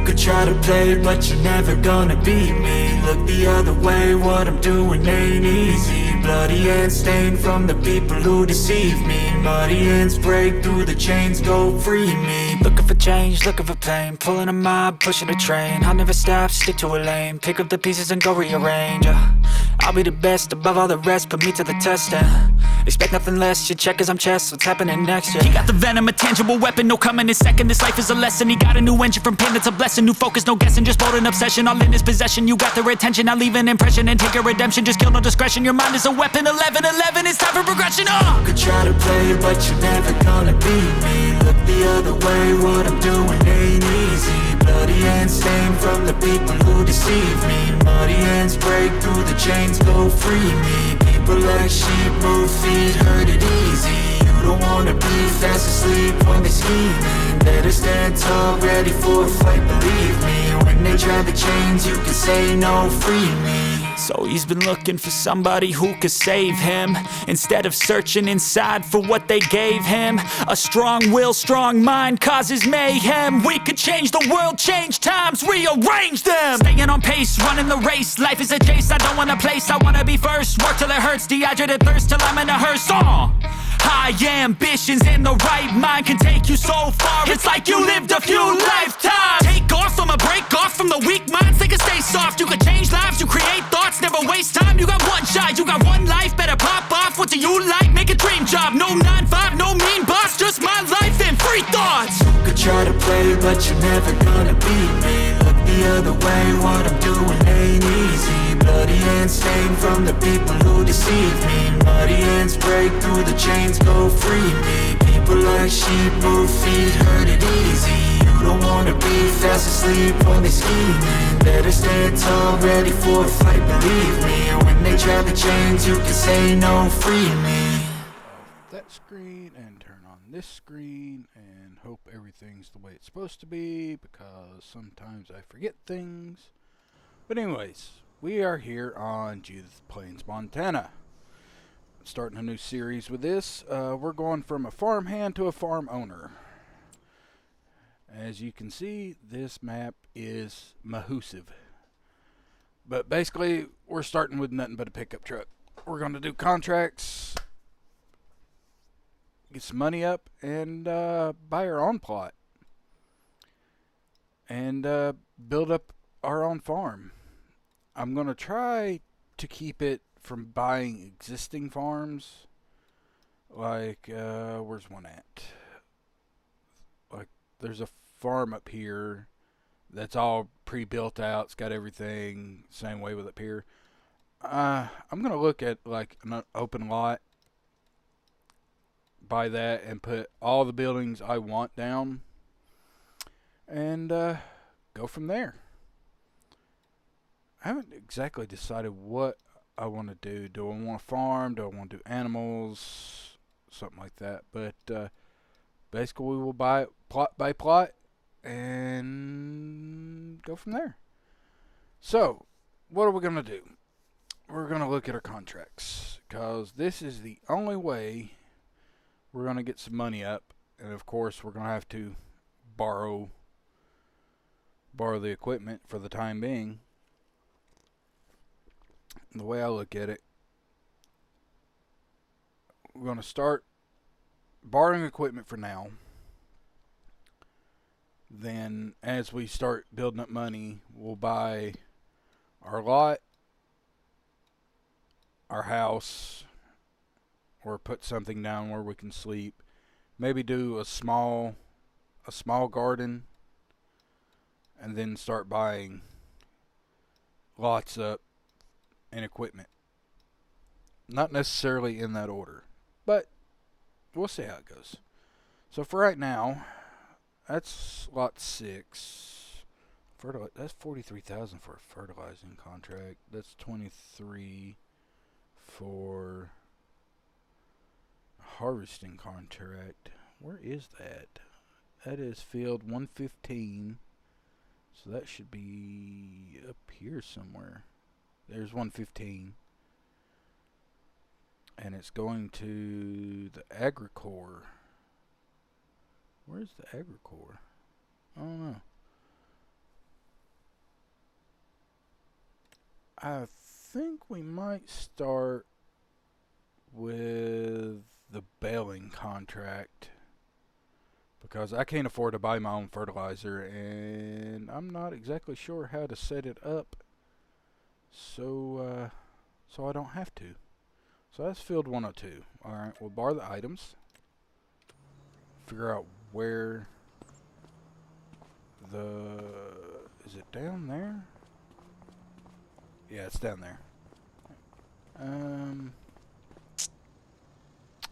could try to play, but you're never gonna beat me. Look the other way, what I'm doing ain't easy. Bloody hands stained from the people who deceive me. Muddy hands break through the chains, go free me. Looking for change, looking for pain, pulling a mob, pushing a train. I'll never stop, stick to a lane, pick up the pieces and go rearrange. I'll be the best above all the rest, put me to the test and expect nothing less, your check as I'm chess, what's happening next, yeah. He got the venom, a tangible weapon, no coming in second. This life is a lesson, he got a new engine from pain, it's a blessing. New focus, no guessing, just bold and obsession. All in his possession, you got their attention. I'll leave an impression and take your redemption. Just kill, no discretion, your mind is a weapon. 11-11, it's time for progression, You could try to play, but you're never gonna beat me. Look the other way, what I'm doing ain't easy. Bloody hands stained from the people who deceive me. Muddy hands break through the chains, go free me. People like sheep move feet, hurt it easy. You don't wanna be fast asleep when they scheming. Better stand tall, ready for a fight, believe me. When they try the chains, you can say no, free me. So he's been looking for somebody who could save him, instead of searching inside for what they gave him. A strong will, strong mind causes mayhem. We could change the world, change times, rearrange them. Staying on pace, running the race. Life is a chase, I don't want a place, I wanna be first. Work till it hurts, dehydrated thirst till I'm in a hearse. High ambitions and the right mind can take you so far. It's like you lived a few lifetimes. Take off, I'ma break off from the weak minds. They can stay soft, you can change lives, you create thoughts, never waste time. You got one shot, you got one life, better pop off. What do you like? Make a dream job. No 9-5, no mean boss, just my life and free thoughts. You could try to play, but you're never gonna beat me. Look the other way, what I'm doing ain't easy. Bloody hands stained from the people who deceive me. Muddy hands break through the chains, go free me. People like sheep move feet, hurt it easy. You don't wanna be fast asleep when they scheming. Better stand tall, ready for a fight, believe me. When they try the chains, you can say no, free me. That screen and turn on this screen and hope everything's the way it's supposed to be, because sometimes I forget things. But anyways, we are here on Judith Plains, Montana. Starting a new series with this. We're going from a farmhand to a farm owner. As you can see, this map is mahoosive. But basically, we're starting with nothing but a pickup truck. We're going to do contracts, get some money up, and buy our own plot. And build up our own farm. I'm going to try to keep it from buying existing farms. Like, where's one at? Like, there's a farm up here that's all pre-built out. It's got everything same way with up here. I'm going to look at, like, an open lot. Buy that and put all the buildings I want down. And go from there. I haven't exactly decided what I want to do. Do I want to farm? Do I want to do animals? Something like that. But basically, we will buy it plot by plot and go from there. So, what are we going to do? We're going to look at our contracts, because this is the only way we're going to get some money up. And of course, we're going to have to borrow the equipment for the time being. The way I look at it, we're going to start borrowing equipment for now. Then, as we start building up money, we'll buy our lot, our house, or put something down where we can sleep. Maybe do a small garden, and then start buying lots up and equipment. Not necessarily in that order, but we'll see how it goes. So for right now, that's lot 6. That's 43,000 for a fertilizing contract. That's 23 for a harvesting contract. Where is that? That is field 115. So that should be up here somewhere. There's 115. And it's going to the Agricore. Where's the Agricore? I don't know. I think we might start with the baling contract because I can't afford to buy my own fertilizer and I'm not exactly sure how to set it up so I don't have to. So that's field 102. Alright, we'll bar the items. Figure out where the... Is it down there? Yeah, it's down there.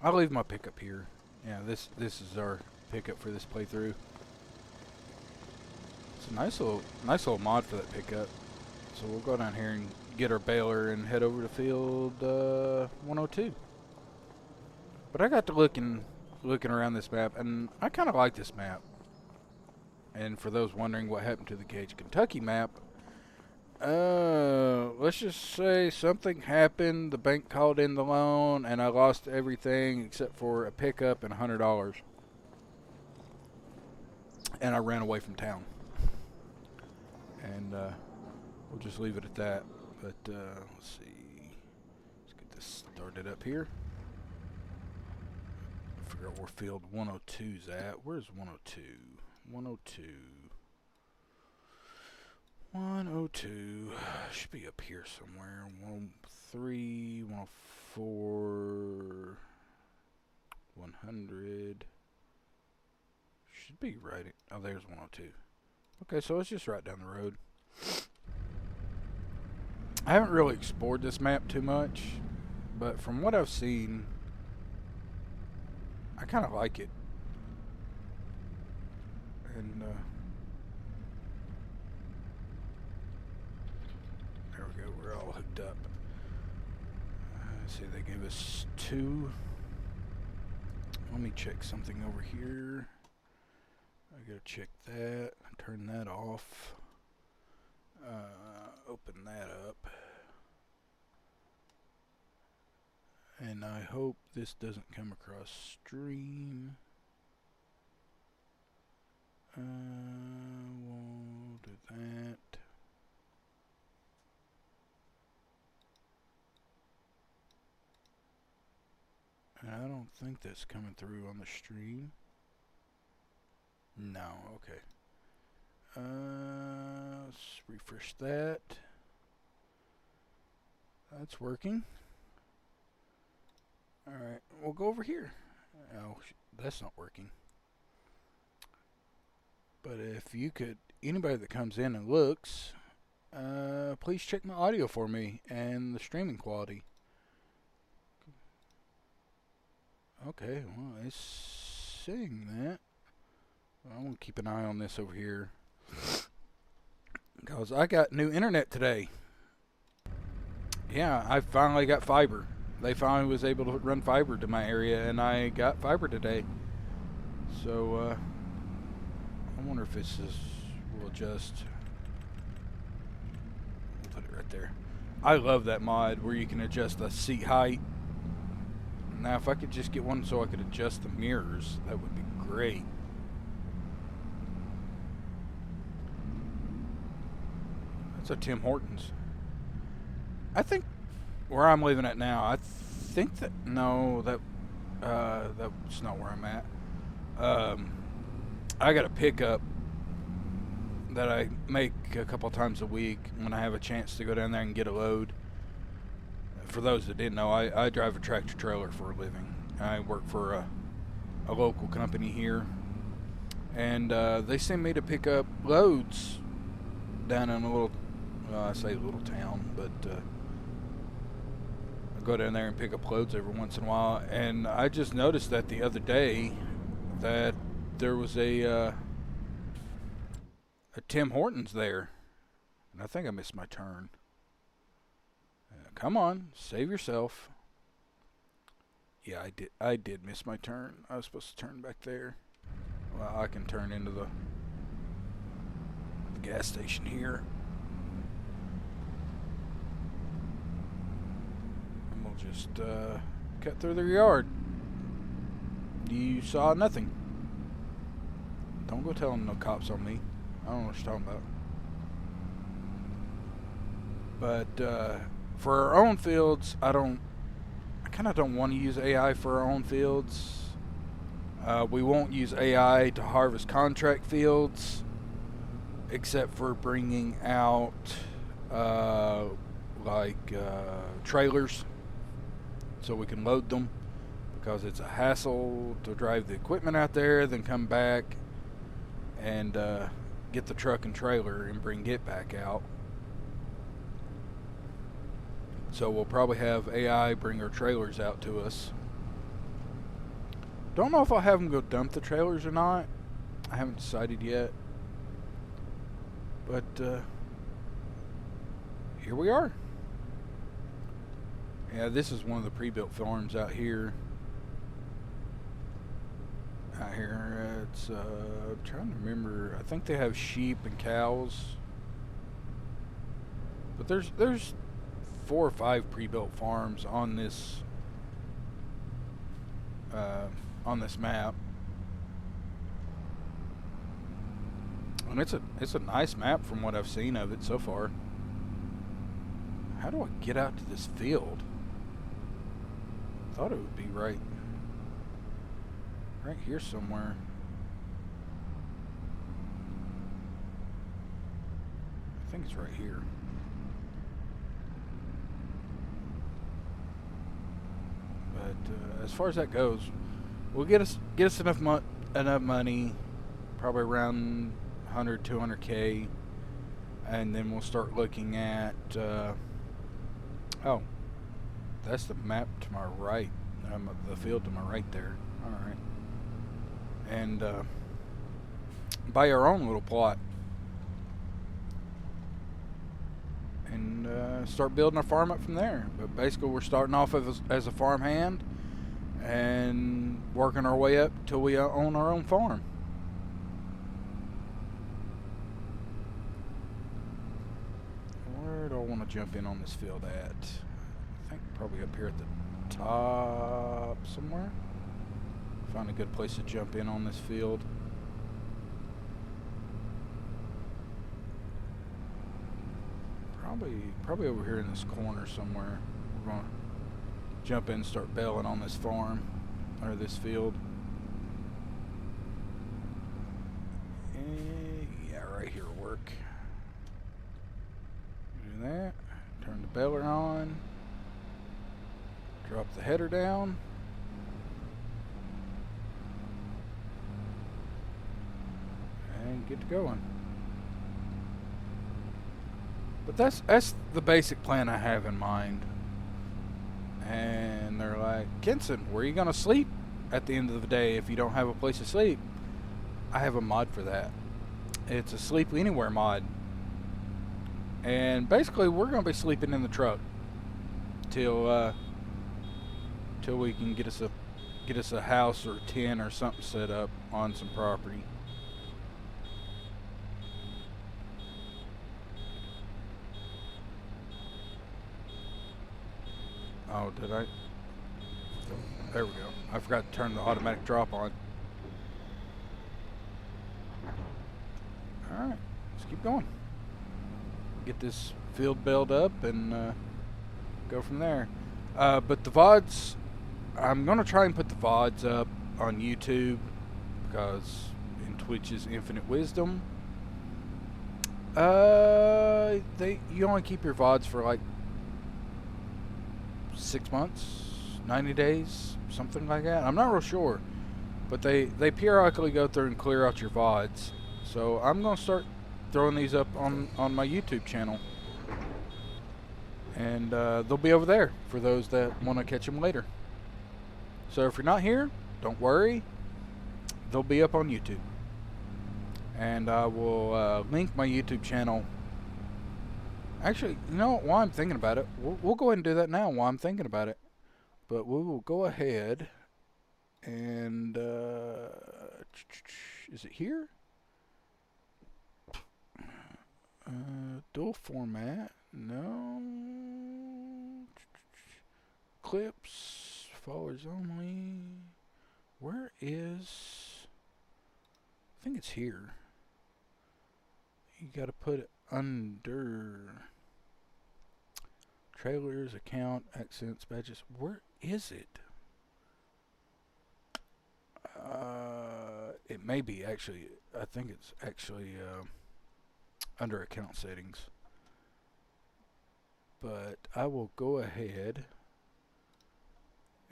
I'll leave my pickup here. Yeah, this is our pickup for this playthrough. It's a nice little mod for that pickup. So we'll go down here and get our baler and head over to field 102. But I got to looking around this map, and I kind of like this map. And for those wondering what happened to the Gage, Kentucky map, let's just say something happened. The bank called in the loan, and I lost everything except for a pickup and $100. And I ran away from town. And we'll just leave it at that. But let's see. Let's get this started up here. Figure out where field 102's at. Where's 102? 102. 102 should be up here somewhere. 103, 104, 100. Should be right. Oh, there's 102. Okay, so it's just right down the road. I haven't really explored this map too much, but from what I've seen, I kind of like it. And there we go, we're all hooked up. Let's see, they gave us 2. Let me check something over here. I gotta check that, turn that off, open that up. And I hope this doesn't come across stream. We'll do that. And I don't think that's coming through on the stream. No, okay. Let's refresh that. That's working. Alright, we'll go over here. Oh, that's not working. But if you could, anybody that comes in and looks, please check my audio for me and the streaming quality. Okay, well, it's saying that. I'm going to keep an eye on this over here. Because I got new internet today. Yeah, I finally got fiber. They finally was able to run fiber to my area, and I got fiber today. So, I wonder if this is, we'll adjust. We'll put it right there. I love that mod where you can adjust the seat height. Now, if I could just get one so I could adjust the mirrors, that would be great. That's a Tim Hortons. I think where I'm living at now, I think that, no, that's not where I'm at. I got a pickup that I make a couple times a week when I have a chance to go down there and get a load. For those that didn't know, I drive a tractor trailer for a living. I work for a local company here, and they send me to pick up loads down in a little, I say little town, but I go down there and pick up loads every once in a while. And I just noticed that the other day that there was a Tim Hortons there, and I think I missed my turn. Come on, save yourself. Yeah, I did miss my turn. I was supposed to turn back there. Well, I can turn into the gas station here. And we'll just cut through their yard. You saw nothing. Don't go telling no cops on me. I don't know what you're talking about. But for our own fields, I kind of don't want to use AI for our own fields. We won't use AI to harvest contract fields, except for bringing out trailers so we can load them, because it's a hassle to drive the equipment out there, then come back and get the truck and trailer and bring it back out. So we'll probably have AI bring our trailers out to us. Don't know if I'll have them go dump the trailers or not. I haven't decided yet. But here we are. Yeah, this is one of the pre-built farms out here. It's I'm trying to remember. I think they have sheep and cows. But there's 4 or 5 pre-built farms on this map. And it's a nice map from what I've seen of it so far. How do I get out to this field? Thought it would be right here somewhere. I think it's right here. But as far as that goes, we'll get us enough money, probably around 100, 200K, and then we'll start looking at. Oh, that's the map to my right. The field to my right there. All right. And buy our own little plot and start building our farm up from there. But basically, we're starting off as a farm hand and working our way up till we own our own farm. Where do I want to jump in on this field at? I think probably up here at the top somewhere. Find a good place to jump in on this field. Probably over here in this corner somewhere. We're gonna jump in and start baling on this farm or this field. Yeah, right here will work. Do that. Turn the baler on. Drop the header down. And get to going. But that's the basic plan I have in mind. And they're like, Kenson, where are you gonna sleep at the end of the day if you don't have a place to sleep? I have a mod for that. It's a sleep anywhere mod. And basically we're gonna be sleeping in the truck till we can get us a house or 10 or something set up on some property. Oh, did I? There we go. I forgot to turn the automatic drop on. Alright, let's keep going. Get this field built up and go from there. But the VODs, I'm going to try and put the VODs up on YouTube, because in Twitch's infinite wisdom, you only keep your VODs for like 6 months, 90 days, something like that. I'm not real sure, but they periodically go through and clear out your VODs. So I'm going to start throwing these up on my YouTube channel, and they'll be over there for those that want to catch them later. So if you're not here, don't worry, they'll be up on YouTube, and I will link my YouTube channel. Actually, you know, while I'm thinking about it, we'll go ahead and do that now while I'm thinking about it. But we will go ahead and is it here? Dual format, no. Clips, followers only. Where is? I think it's here. You gotta put it under. Trailers, account, accents, badges. Where is it? It may be actually. I think it's actually under account settings. But I will go ahead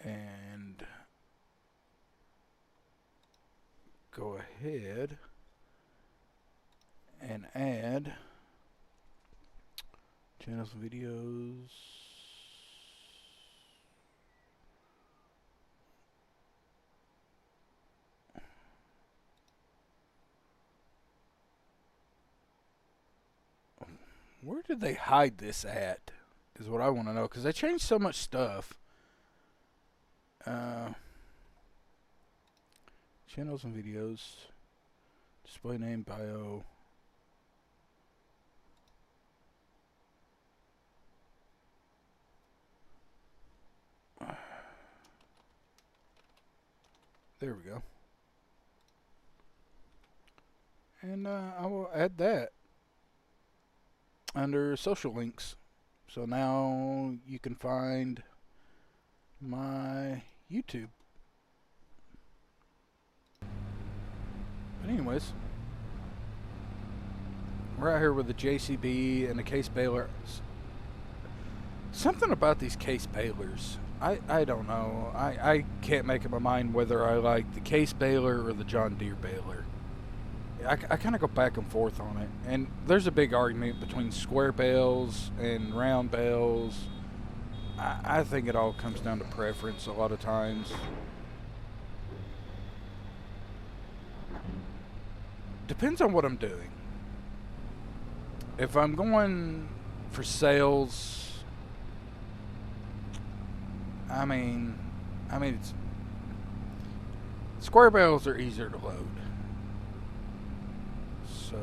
and add channels and videos. Where did they hide this at? Is what I want to know, because they changed so much stuff. Channels and videos. Display name, bio. There we go. And I will add that under social links. So now you can find my YouTube. But anyways, we're out here with the JCB and the case baler. Something about these case balers, I don't know. I can't make up my mind whether I like the case baler or the John Deere baler. I kind of go back and forth on it. And there's a big argument between square bales and round bales. I think it all comes down to preference a lot of times. Depends on what I'm doing. If I'm going for sales, I mean, it's square bales are easier to load. So,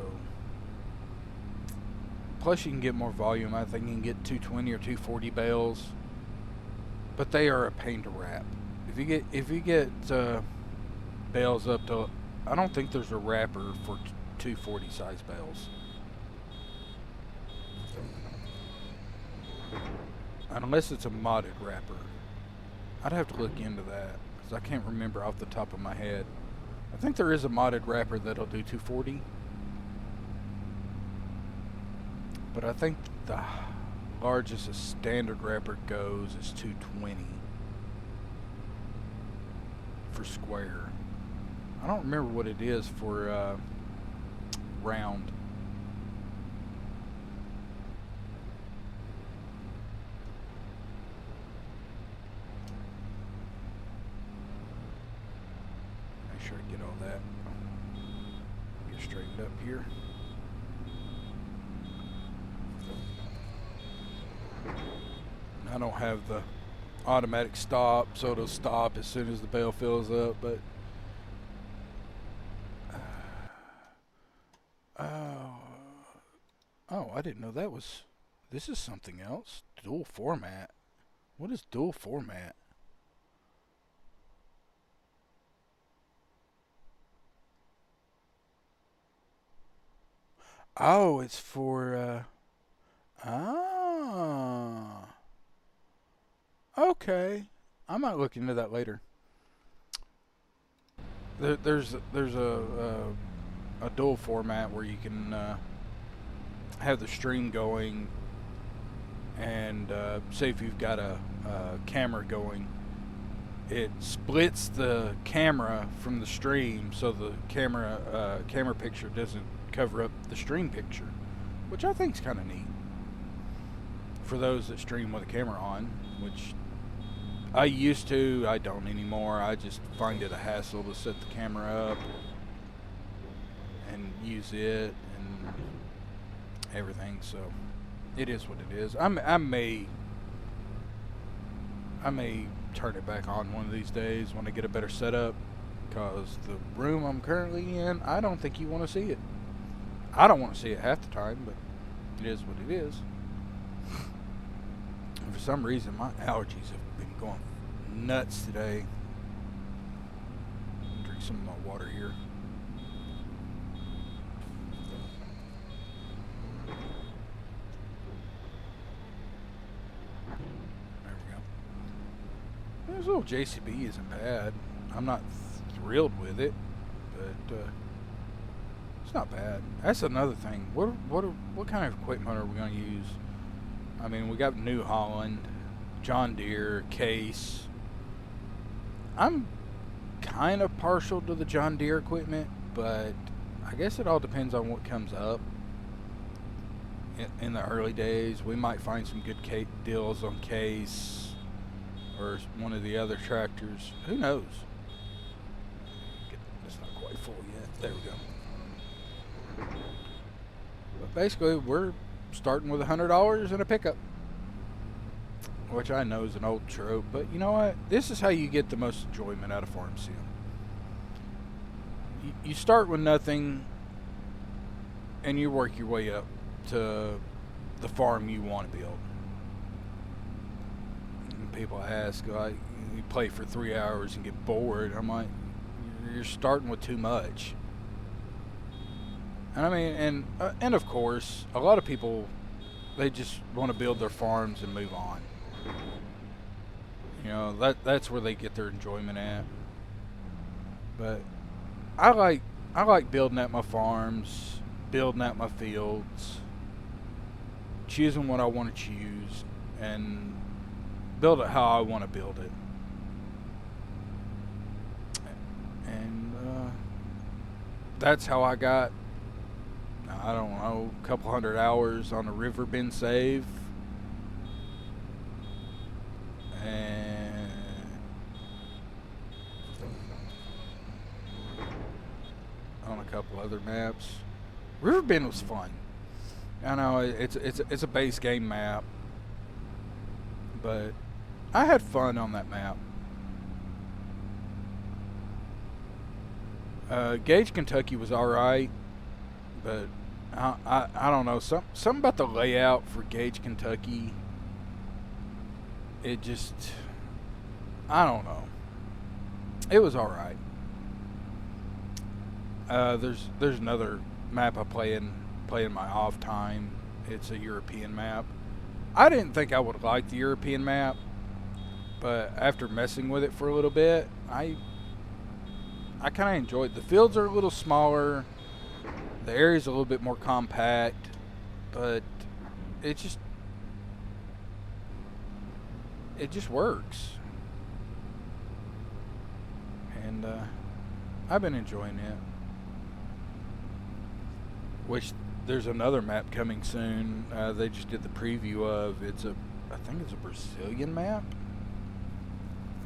plus you can get more volume. I think you can get 220 or 240 bales, but they are a pain to wrap. If you get bales up to, I don't think there's a wrapper for 240 size bales, unless it's a modded wrapper. I'd have to look into that because I can't remember off the top of my head. I think there is a modded wrapper that'll do 240. But I think the largest a standard wrapper goes is 220 for square. I don't remember what it is for round. Make sure I get all that. Get straightened up here. I don't have the automatic stop, so it'll stop as soon as the bale fills up, but oh, I didn't know that was, this is something else. Dual format. What is dual format? Oh, it's for okay. I might look into that later. There's a dual format where you can have the stream going, and say if you've got a camera going, it splits the camera from the stream, so the camera picture doesn't cover up the stream picture, which I think is kind of neat for those that stream with a camera on, which I used to. I don't anymore. I just find it a hassle to set the camera up and use it and everything, so it is what it is. I may turn it back on one of these days when I get a better setup, because the room I'm currently in, I don't think you want to see it. I don't want to see it half the time, but it is what it is. And for some reason, my allergies have been going nuts today. Drink some of my water here. This little JCB isn't bad. I'm not thrilled with it, but it's not bad. That's another thing. What kind of equipment are we going to use? I mean, we got New Holland, John Deere, Case. I'm kind of partial to the John Deere equipment, but I guess it all depends on what comes up. In the early days, we might find some good deals on Case or one of the other tractors. Who knows? It's not quite full yet. There we go. But basically, we're starting with $100 and a pickup, which I know is an old trope, but you know what? This is how you get the most enjoyment out of farm sim. You start with nothing, and you work your way up to the farm you want to build. And people ask, like, you play for 3 hours and get bored. I'm like, you're starting with too much. And I mean, and of course, a lot of people, they just want to build their farms and move on. You know, that's where they get their enjoyment at. But I like building at my farms, building at my fields, choosing what I want to choose, and build it how I want to build it. And that's how I got, I don't know, a couple hundred hours on a river bin save. And on a couple other maps. Riverbend was fun. I know it's a base game map, but I had fun on that map. Gage, Kentucky was alright, but I don't know, something about the layout for Gage, Kentucky. It just, I don't know. It was alright. There's another map I play in my off time. It's a European map. I didn't think I would like the European map, but after messing with it for a little bit, I kind of enjoyed it. The fields are a little smaller, the area's a little bit more compact, but it just works. And I've been enjoying it. Which there's another map coming soon. They just did the preview of. I think it's a Brazilian map.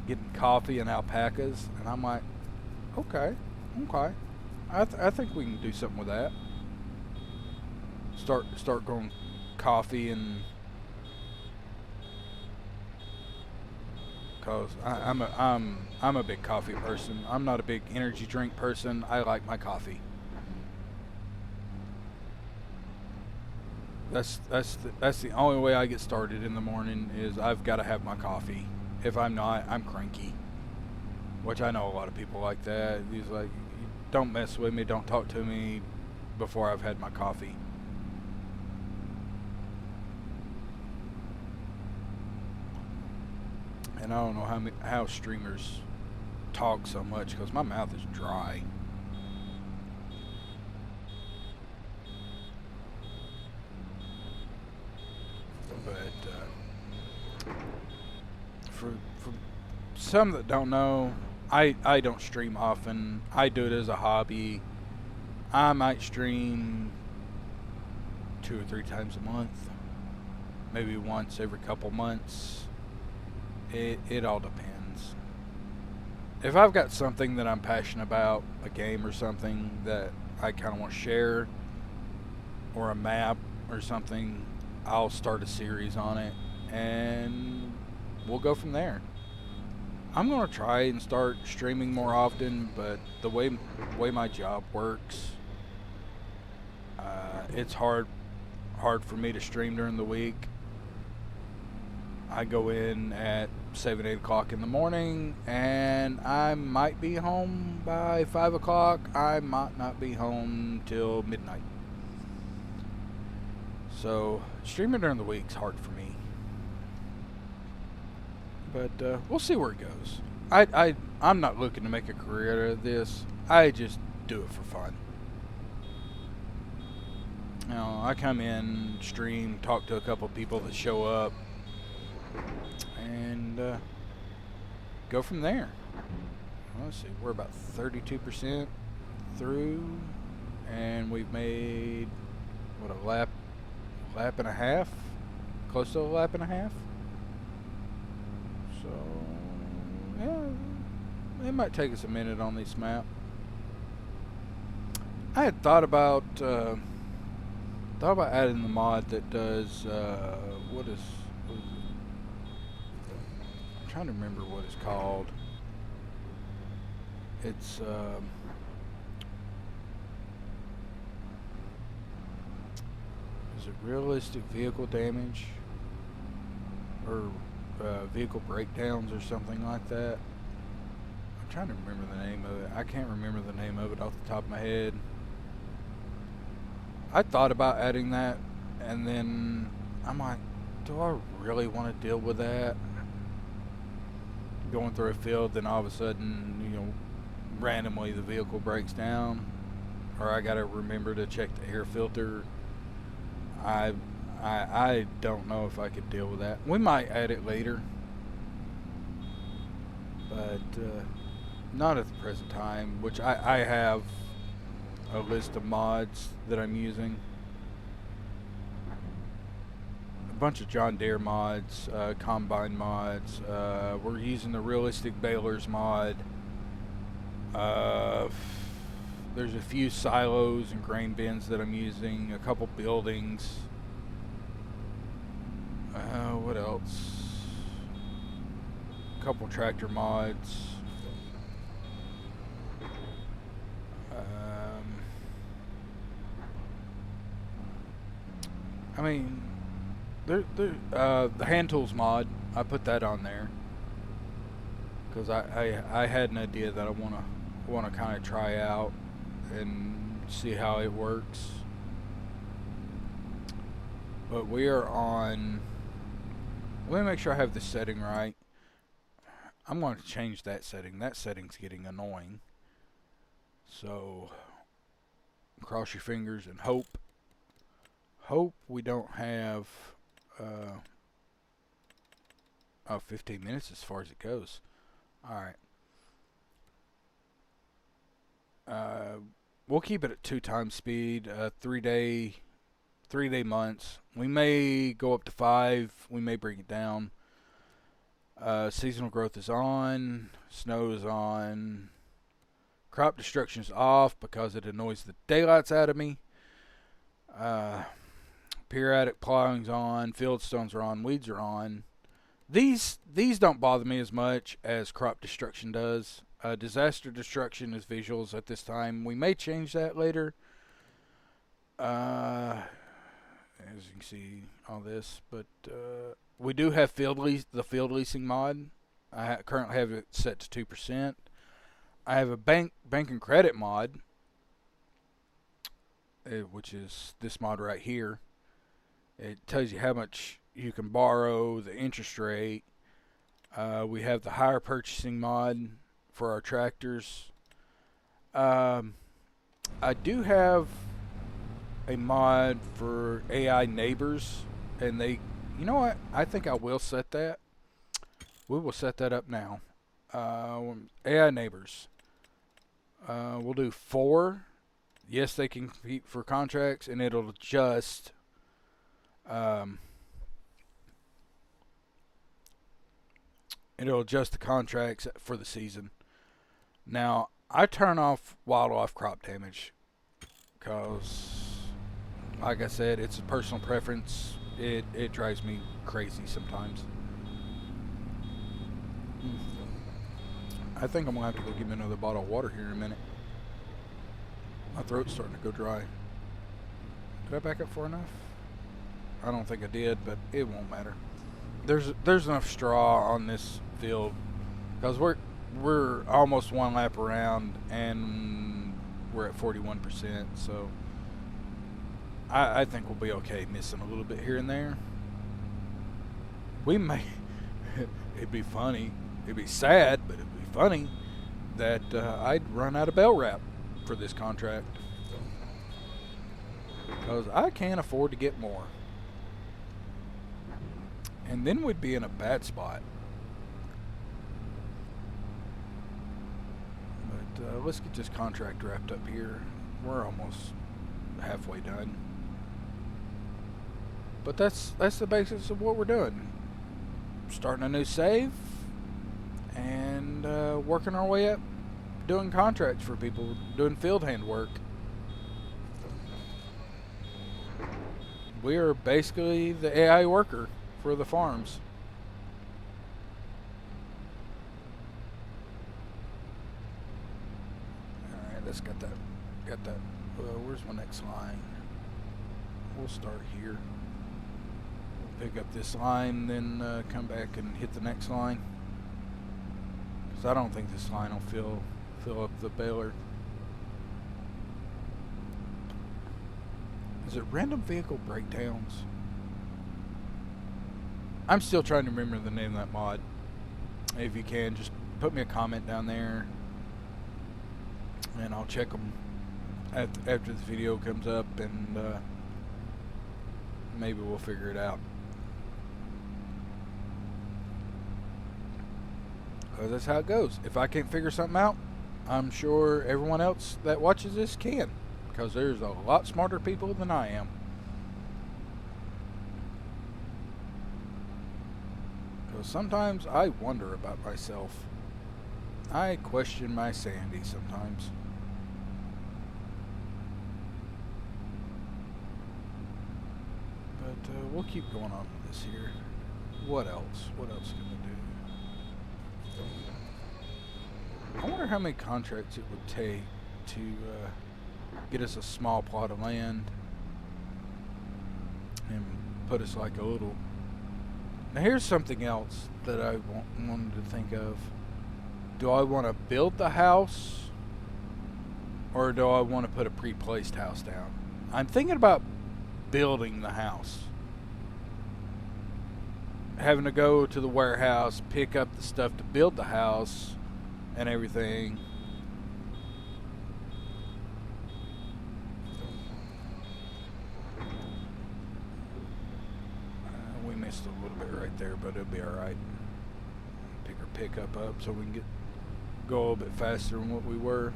Getting coffee and alpacas, and I'm like, okay. I think we can do something with that. Start growing coffee, and cause I'm a big coffee person. I'm not a big energy drink person. I like my coffee. That's the only way I get started in the morning is I've got to have my coffee. If I'm not, I'm cranky. Which I know a lot of people like that. He's like, don't mess with me, don't talk to me before I've had my coffee. And I don't know how streamers talk so much because my mouth is dry. But for some that don't know, I don't stream often. I do it as a hobby. I might stream 2 or 3 times a month, maybe once every couple months. It all depends. If I've got something that I'm passionate about, a game or something that I kind of want to share, or a map or something, I'll start a series on it and we'll go from there. I'm going to try and start streaming more often, but the way my job works, it's hard for me to stream during the week. I go in at 7, 8 o'clock in the morning, and I might be home by 5 o'clock. I might not be home till midnight. So streaming during the week's hard for me. But we'll see where it goes. I'm not looking to make a career out of this. I just do it for fun. You know, I come in, stream, talk to a couple people that show up, and go from there. Let's see, we're about 32% through, and we've made what, a lap and a half, close to a lap and a half. So yeah, it might take us a minute on this map. I had thought about adding the mod that does what is it? I'm trying to remember what it's called. It's is it realistic vehicle damage or vehicle breakdowns or something like that? I'm trying to remember the name of it. I can't remember the name of it off the top of my head. I thought about adding that, and then I'm like, do I really want to deal with that? Going through a field, then all of a sudden, you know, randomly the vehicle breaks down, or I gotta remember to check the air filter. I don't know if I could deal with that. We might add it later, but not at the present time. Which I have a list of mods that I'm using. A bunch of John Deere mods, combine mods. We're using the realistic balers mod. There's a few silos and grain bins that I'm using. A couple buildings. What else? A couple tractor mods. I mean, the hand tools mod, I put that on there because I had an idea that I want to kind of try out and see how it works. But we are on. Let me make sure I have the setting right. I'm going to change that setting. That setting's getting annoying. So cross your fingers and hope we don't have 15 minutes as far as it goes. Alright. We'll keep it at 2 times speed, 3 day months. We may go up to 5, we may bring it down. Seasonal growth is on, snow is on, crop destruction is off because it annoys the daylights out of me. Periodic plowing's on, field stones are on, weeds are on. These don't bother me as much as crop destruction does. Disaster destruction is visuals at this time. We may change that later. As you can see, all this, but we do have the field leasing mod. I currently have it set to 2%. I have a bank and credit mod, which is this mod right here. It tells you how much you can borrow, the interest rate. We have the hire purchasing mod for our tractors. I do have a mod for AI neighbors, and you know what? I think I will set that. We will set that up now. AI neighbors. We'll do 4. Yes, they can compete for contracts, and it'll adjust. It'll adjust the contracts for the season. Now, I turn off wildlife crop damage because, like I said, it's a personal preference. It drives me crazy sometimes. I think I'm going to have to go get me another bottle of water here in a minute. My throat's starting to go dry. Did I back up far enough? I don't think I did, but it won't matter. There's enough straw on this field because we're almost 1 lap around and we're at 41%, so I think we'll be okay missing a little bit here and there. We may it'd be funny. It'd be sad, but it'd be funny that I'd run out of bell wrap for this contract. Because I can't afford to get more. And then we'd be in a bad spot. But let's get this contract wrapped up here. We're almost halfway done. But that's the basis of what we're doing. Starting a new save and working our way up, doing contracts for people, doing field hand work. We are basically the AI worker for the farms. Alright, let's get that. Where's my next line? We'll start here. Pick up this line, then come back and hit the next line. Because I don't think this line will fill up the baler. Is it random vehicle breakdowns? I'm still trying to remember the name of that mod. If you can, just put me a comment down there, and I'll check them after the video comes up, and maybe we'll figure it out. Because that's how it goes. If I can't figure something out, I'm sure everyone else that watches this can. Because there's a lot smarter people than I am. Because sometimes I wonder about myself. I question my sanity sometimes. But we'll keep going on with this here. What else? What else can we do? I wonder how many contracts it would take to get us a small plot of land and put us like a little... Now here's something else that I wanted to think of. Do I want to build the house, or do I want to put a pre-placed house down? I'm thinking about building the house. Having to go to the warehouse, pick up the stuff to build the house and everything. We missed a little bit right there, but it'll be alright. Pick our pickup up so we can go a little bit faster than what we were.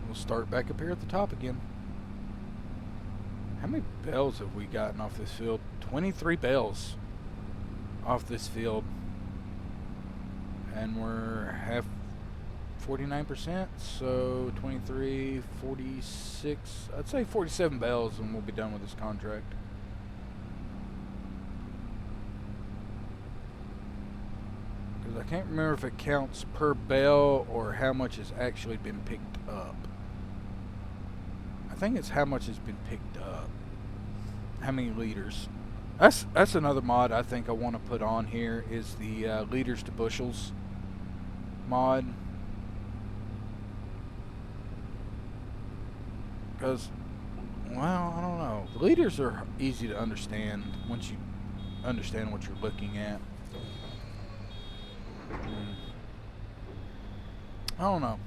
We'll start back up here at the top again. How many bells have we gotten off this field? 23 bells off this field. And we're 49%, so 23, 46, I'd say 47 bells, and we'll be done with this contract. Because I can't remember if it counts per bell or how much has actually been picked up. I think it's how much has been picked up. How many liters. That's another mod I think I want to put on here, is the liters to bushels mod. Because, well, I don't know. The liters are easy to understand once you understand what you're looking at. I don't know.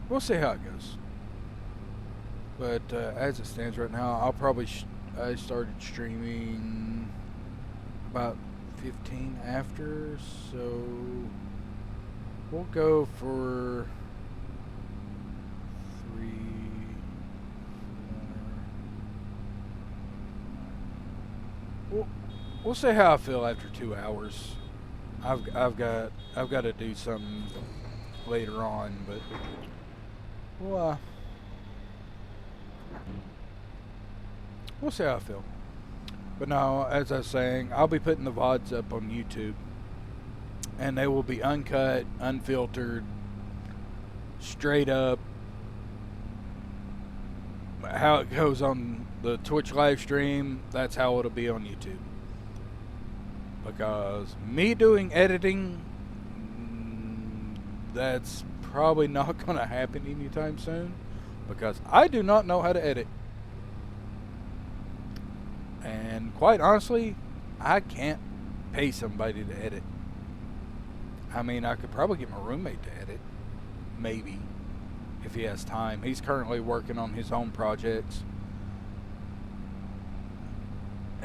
We'll see how it goes. But as it stands right now, I'll probably I started streaming about 15 after, so we'll go for 3, 4. We'll see how I feel after 2 hours. I've got to do something later on, but we'll see how I feel. But now, as I was saying, I'll be putting the VODs up on YouTube, and they will be uncut, unfiltered, straight up. How it goes on the Twitch live stream, that's how it'll be on YouTube. Because me doing editing, that's probably not going to happen anytime soon, because I do not know how to edit. And And quite honestly, I can't pay somebody to edit. I mean, I could probably get my roommate to edit, maybe, if he has time. He's currently working on his own projects.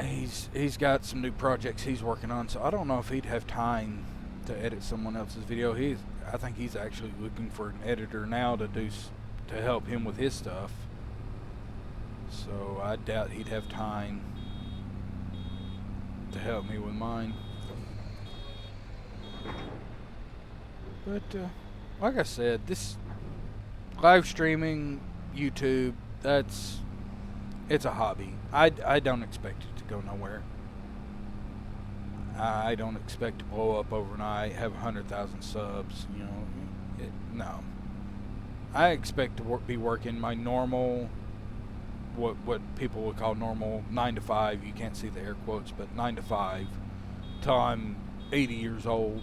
He's got some new projects he's working on, so I don't know if he'd have time to edit someone else's video. I think he's actually looking for an editor now to help him with his stuff. So I doubt he'd have time to help me with mine. But like I said, this live streaming, YouTube, it's a hobby. I don't expect it to go nowhere. I don't expect to blow up overnight, have 100,000 subs, no. I expect to be working my normal, what people would call normal 9 to 5. You can't see the air quotes, but 9 to 5 till I'm 80 years old,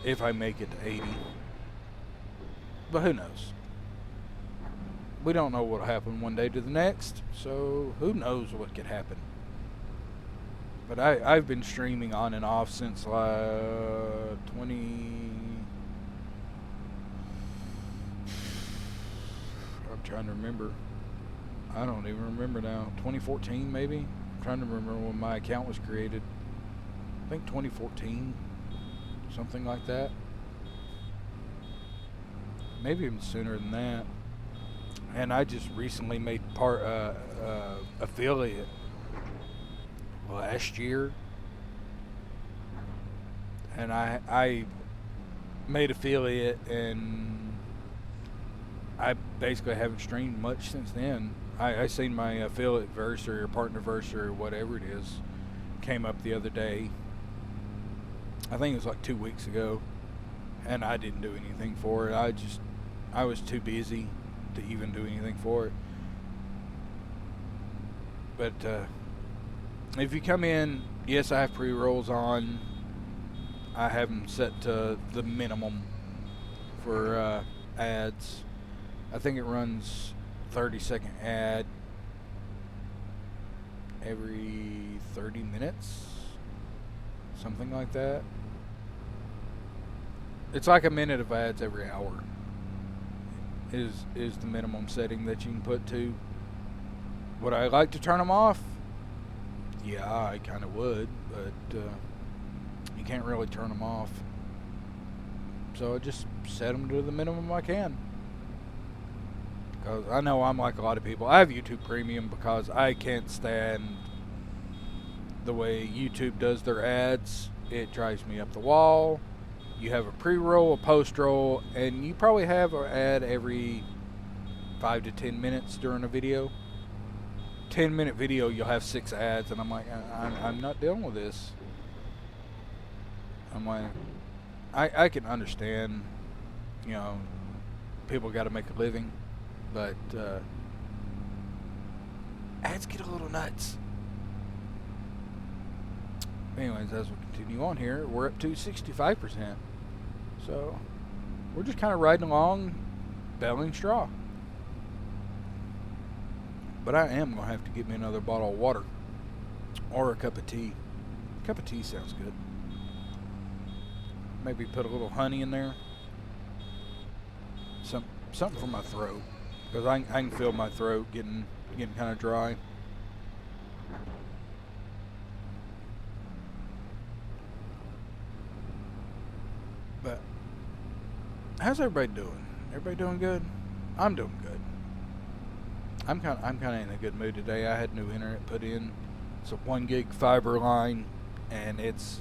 if I make it to 80. But who knows? We don't know what'll happen one day to the next, so who knows what could happen. But I've been streaming on and off since 20... I'm trying to remember. I don't even remember now. 2014 maybe? I'm trying to remember when my account was created. I think 2014. Something like that. Maybe even sooner than that. And I just recently made affiliate last year. And I made affiliate, and I basically haven't streamed much since then. I seen my affiliate anniversary or partner anniversary or whatever it is came up the other day. I think it was like 2 weeks ago, and I didn't do anything for it. I was too busy to even do anything for it. But if you come in, yes, I have pre-rolls on. I have them set to the minimum for ads. I think it runs 30-second ad every 30 minutes, something like that. It's like a minute of ads every hour is the minimum setting that you can put to. Would I like to turn them off? Yeah, I kind of would, but you can't really turn them off. So I just set them to the minimum I can. Because I know I'm like a lot of people. I have YouTube Premium because I can't stand the way YouTube does their ads. It drives me up the wall. You have a pre-roll, a post-roll, and you probably have an ad every 5 to 10 minutes during a video. 10-minute video, you'll have 6 ads, and I'm like, I'm not dealing with this. I'm like, I can understand, people got to make a living, but ads get a little nuts. Anyways, as we continue on here, we're up to 65%. So, we're just kind of riding along, battling straw. But I am going to have to get me another bottle of water. Or a cup of tea. A cup of tea sounds good. Maybe put a little honey in there. Something for my throat. Because I can feel my throat getting kind of dry. But how's everybody doing? Everybody doing good? I'm doing good. I'm kind of in a good mood today. I had new internet put in. It's a 1 gig fiber line, and it's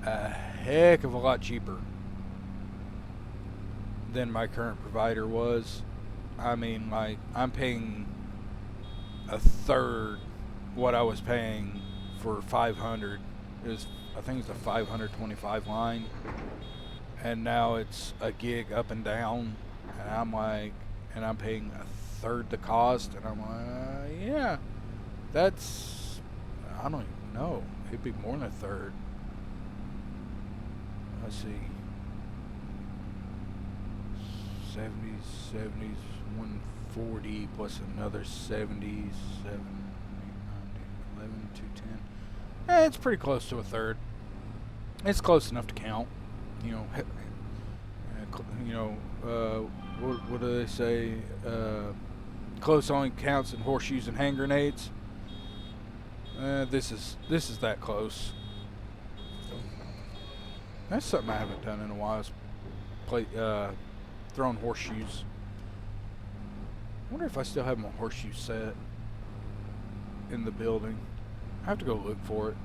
a heck of a lot cheaper than my current provider was. I mean, like, I'm paying a third what I was paying for 500. I think it's a 525 line, and now it's a gig up and down, and I'm like, and I'm paying a third the cost, and I'm like, yeah, that's, I don't even know, it'd be more than a third. Let's see, 70s, 140 plus another 70s, 7, 210. It's pretty close to a third. It's close enough to count. You know, what do they say? Close only counts in horseshoes and hand grenades. This is that close. That's something I haven't done in a while. Is throwing horseshoes. I wonder if I still have my horseshoe set in the building. I have to go look for it.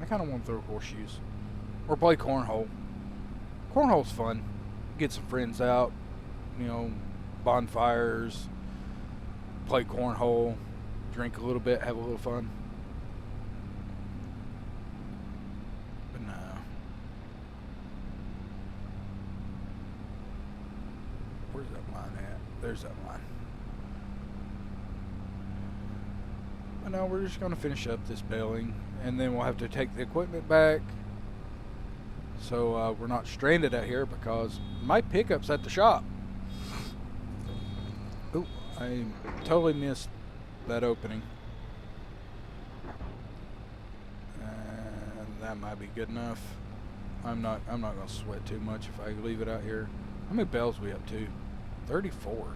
I kind of want to throw horseshoes. Or play cornhole. Cornhole's fun. Get some friends out. You know, bonfires. Play cornhole. Drink a little bit. Have a little fun. But no. Where's that line at? There's that line. But no, we're just going to finish up this baling. And then we'll have to take the equipment back. So we're not stranded out here because my pickup's at the shop. Ooh, I totally missed that opening. That might be good enough. I'm not gonna sweat too much if I leave it out here. How many bales we up to? 34.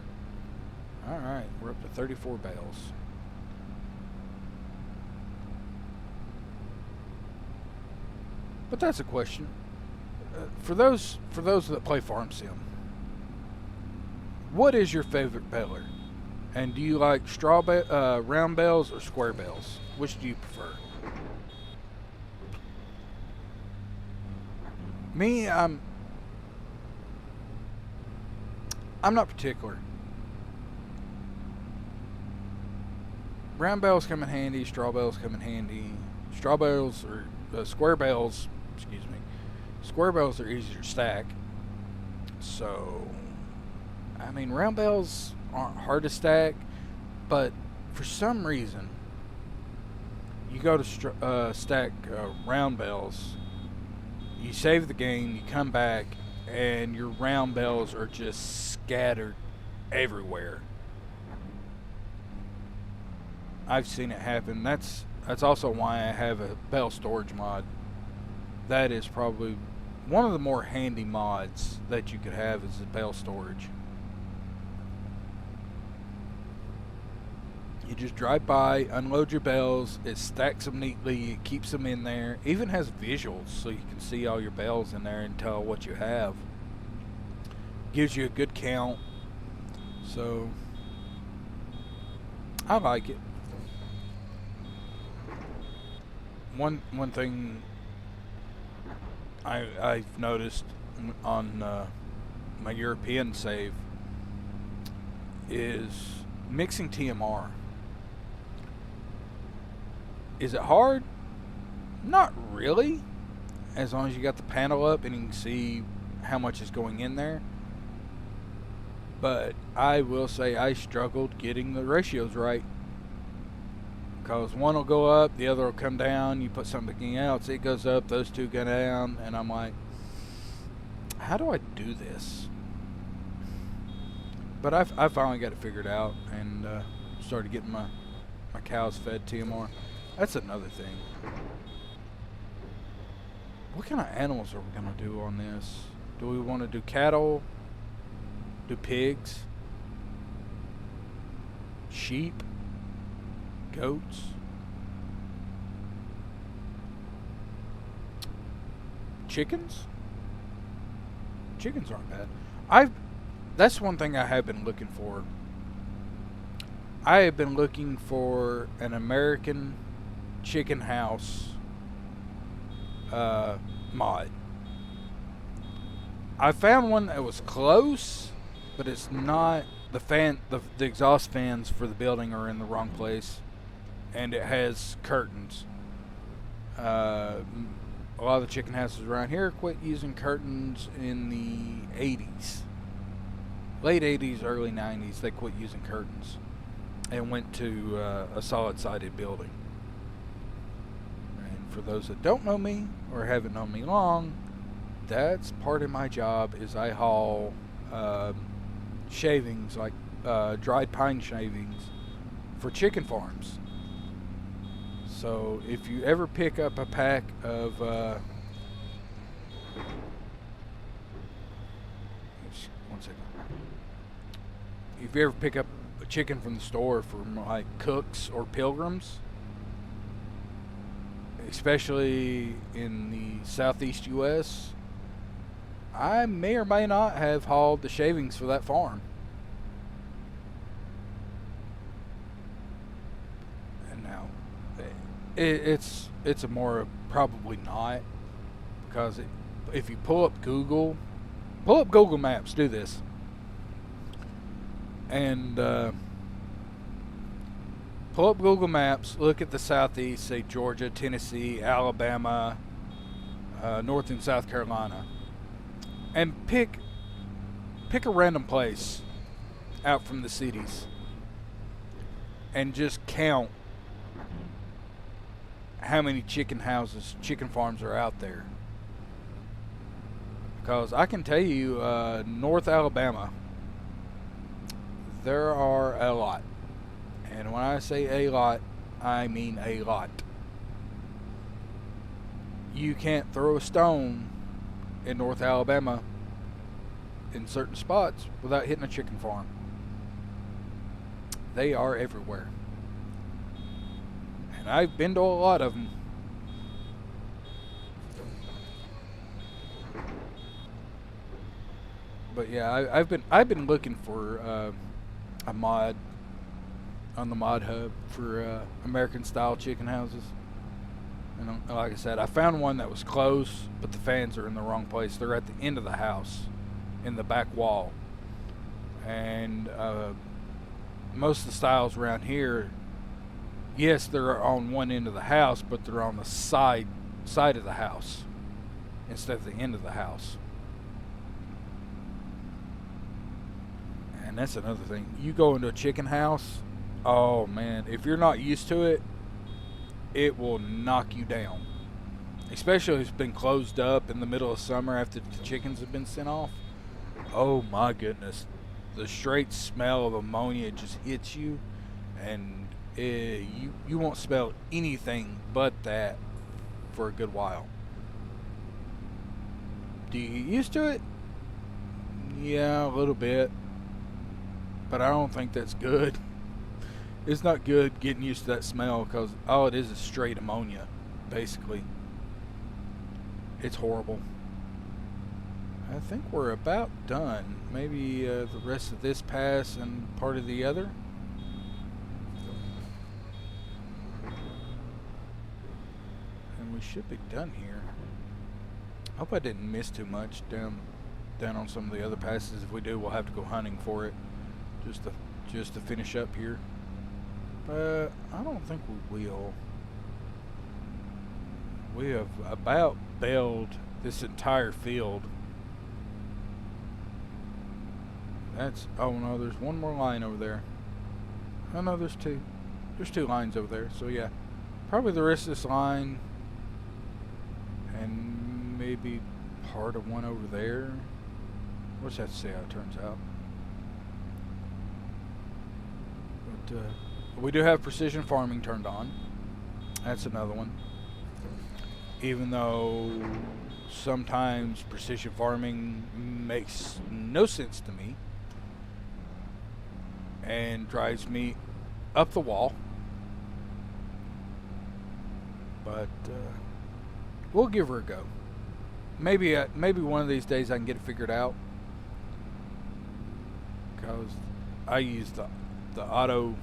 Alright, we're up to 34 bales. But that's a question. For those that play Farm Sim, what is your favorite baler? And do you like round bales or square bales? Which do you prefer? Me, I'm not particular. Round bales come in handy. Straw bales come in handy. Straw bales or square bales. Excuse me. Square bales are easier to stack. So, I mean, round bales aren't hard to stack, but for some reason, you go to stack round bales, you save the game, you come back, and your round bales are just scattered everywhere. I've seen it happen. That's also why I have a bale storage mod. That is probably one of the more handy mods that you could have is the bale storage. You just drive by, unload your bales, it stacks them neatly, it keeps them in there. Even has visuals so you can see all your bales in there and tell what you have. Gives you a good count. So, I like it. One thing I've noticed on my European save is mixing TMR. Is it hard? Not really. As long as you got the panel up and you can see how much is going in there. But I will say I struggled getting the ratios right. Because one will go up, the other will come down. You put something else, it goes up, those two go down. And I'm like, how do I do this? But I finally got it figured out and started getting my cows fed TMR. That's another thing. What kind of animals are we going to do on this? Do we want to do cattle? Do pigs? Sheep? Goats? Chickens? Chickens aren't bad. That's one thing I have been looking for. I have been looking for an American chicken house mod. I found one that was close, but it's not. The exhaust fans for the building are in the wrong place, and it has curtains. A lot of the chicken houses around here quit using curtains in the 80s. Late 80s, early 90s, they quit using curtains and went to a solid-sided building. And for those that don't know me or haven't known me long, that's part of my job is I haul shavings, like dried pine shavings, for chicken farms. So if you ever pick up a pack of one second. If you ever pick up a chicken from the store from like Cooks or Pilgrims, especially in the southeast U.S., I may or may not have hauled the shavings for that farm. And now, it's a more probably not, because if you pull up Google Maps, do this, and pull up Google Maps, look at the southeast, say Georgia, Tennessee, Alabama, North and South Carolina, and pick a random place out from the cities and just count how many chicken farms are out there. Because I can tell you, North Alabama, there are a lot. And when I say a lot, I mean a lot. You can't throw a stone in North Alabama in certain spots without hitting a chicken farm. They are everywhere. And I've been to a lot of them. But yeah, I've been looking for a mod on the mod hub for American style chicken houses. And like I said, I found one that was close, but the fans are in the wrong place. They're at the end of the house, in the back wall. And most of the styles around here, yes, they're on one end of the house, but they're on the side of the house instead of the end of the house. And that's another thing. You go into a chicken house, oh man, if you're not used to it, it will knock you down. Especially if it's been closed up in the middle of summer after the chickens have been sent off. Oh my goodness. The straight smell of ammonia just hits you, and you won't smell anything but that for a good while. Do you get used to it? Yeah, a little bit. But I don't think that's good. It's not good getting used to that smell, because all it is straight ammonia, basically. It's horrible. I think we're about done. Maybe the rest of this pass and part of the other. And we should be done here. I hope I didn't miss too much down on some of the other passes. If we do, we'll have to go hunting for it, just to finish up here. But I don't think we will. We have about bailed this entire field. Oh no, there's one more line over there. Oh no, there's two. There's two lines over there. So yeah, probably the rest of this line, and maybe part of one over there. What's that say how it turns out? But we do have precision farming turned on. That's another one. Even though sometimes precision farming makes no sense to me and drives me up the wall. But we'll give her a go. Maybe one of these days I can get it figured out, because I use the auto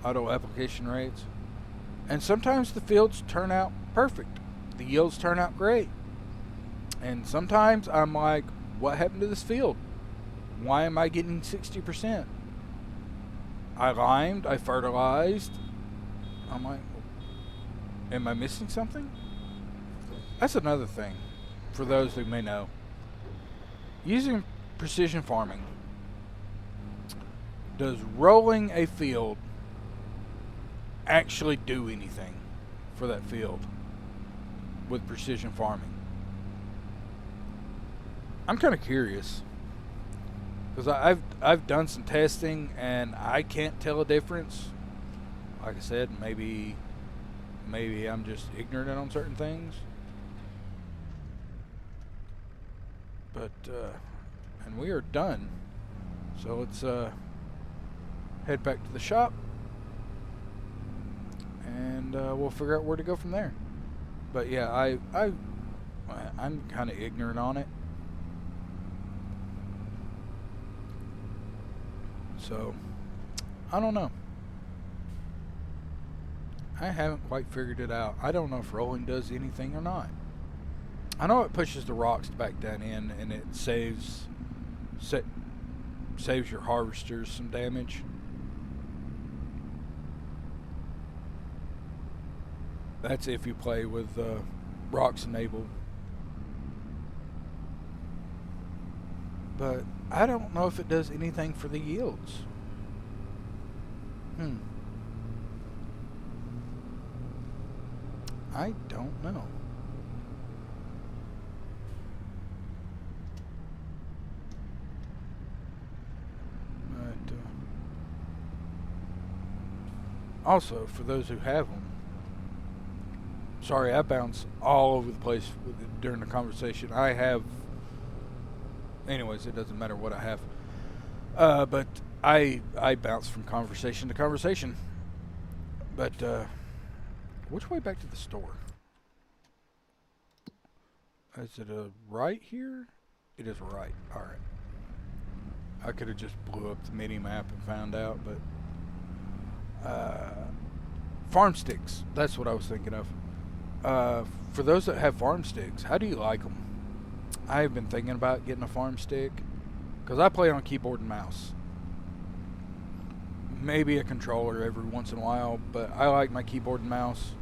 application rates, and sometimes the fields turn out perfect. The yields turn out great. And sometimes I'm like, what happened to this field? Why am I getting 60%? I limed, I fertilized. I'm like, am I missing something? That's another thing, for those who may know. Using precision farming, does rolling a field actually do anything for that field with precision farming? I'm kind of curious, because I've done some testing and I can't tell a difference Like I said, maybe I'm just ignorant on certain things. But and we are done. So let's head back to the shop, and we'll figure out where to go from there. But yeah, I'm kind of ignorant on it. So I don't know. I haven't quite figured it out. I don't know if rolling does anything or not. I know it pushes the rocks back down in, and it saves your harvesters some damage. That's if you play with rocks enabled. But I don't know if it does anything for the yields. I don't know. But also, for those who have them, sorry, I bounce all over the place during the conversation. I have, anyways, it doesn't matter what I have. But I bounce from conversation to conversation. But which way back to the store? Is it a right here? It is a right. All right. I could have just blew up the mini map and found out, but farm sticks. That's what I was thinking of. For those that have farm sticks, how do you like them? I have been thinking about getting a farm stick because I play on keyboard and mouse. Maybe a controller every once in a while, but I like my keyboard and mouse.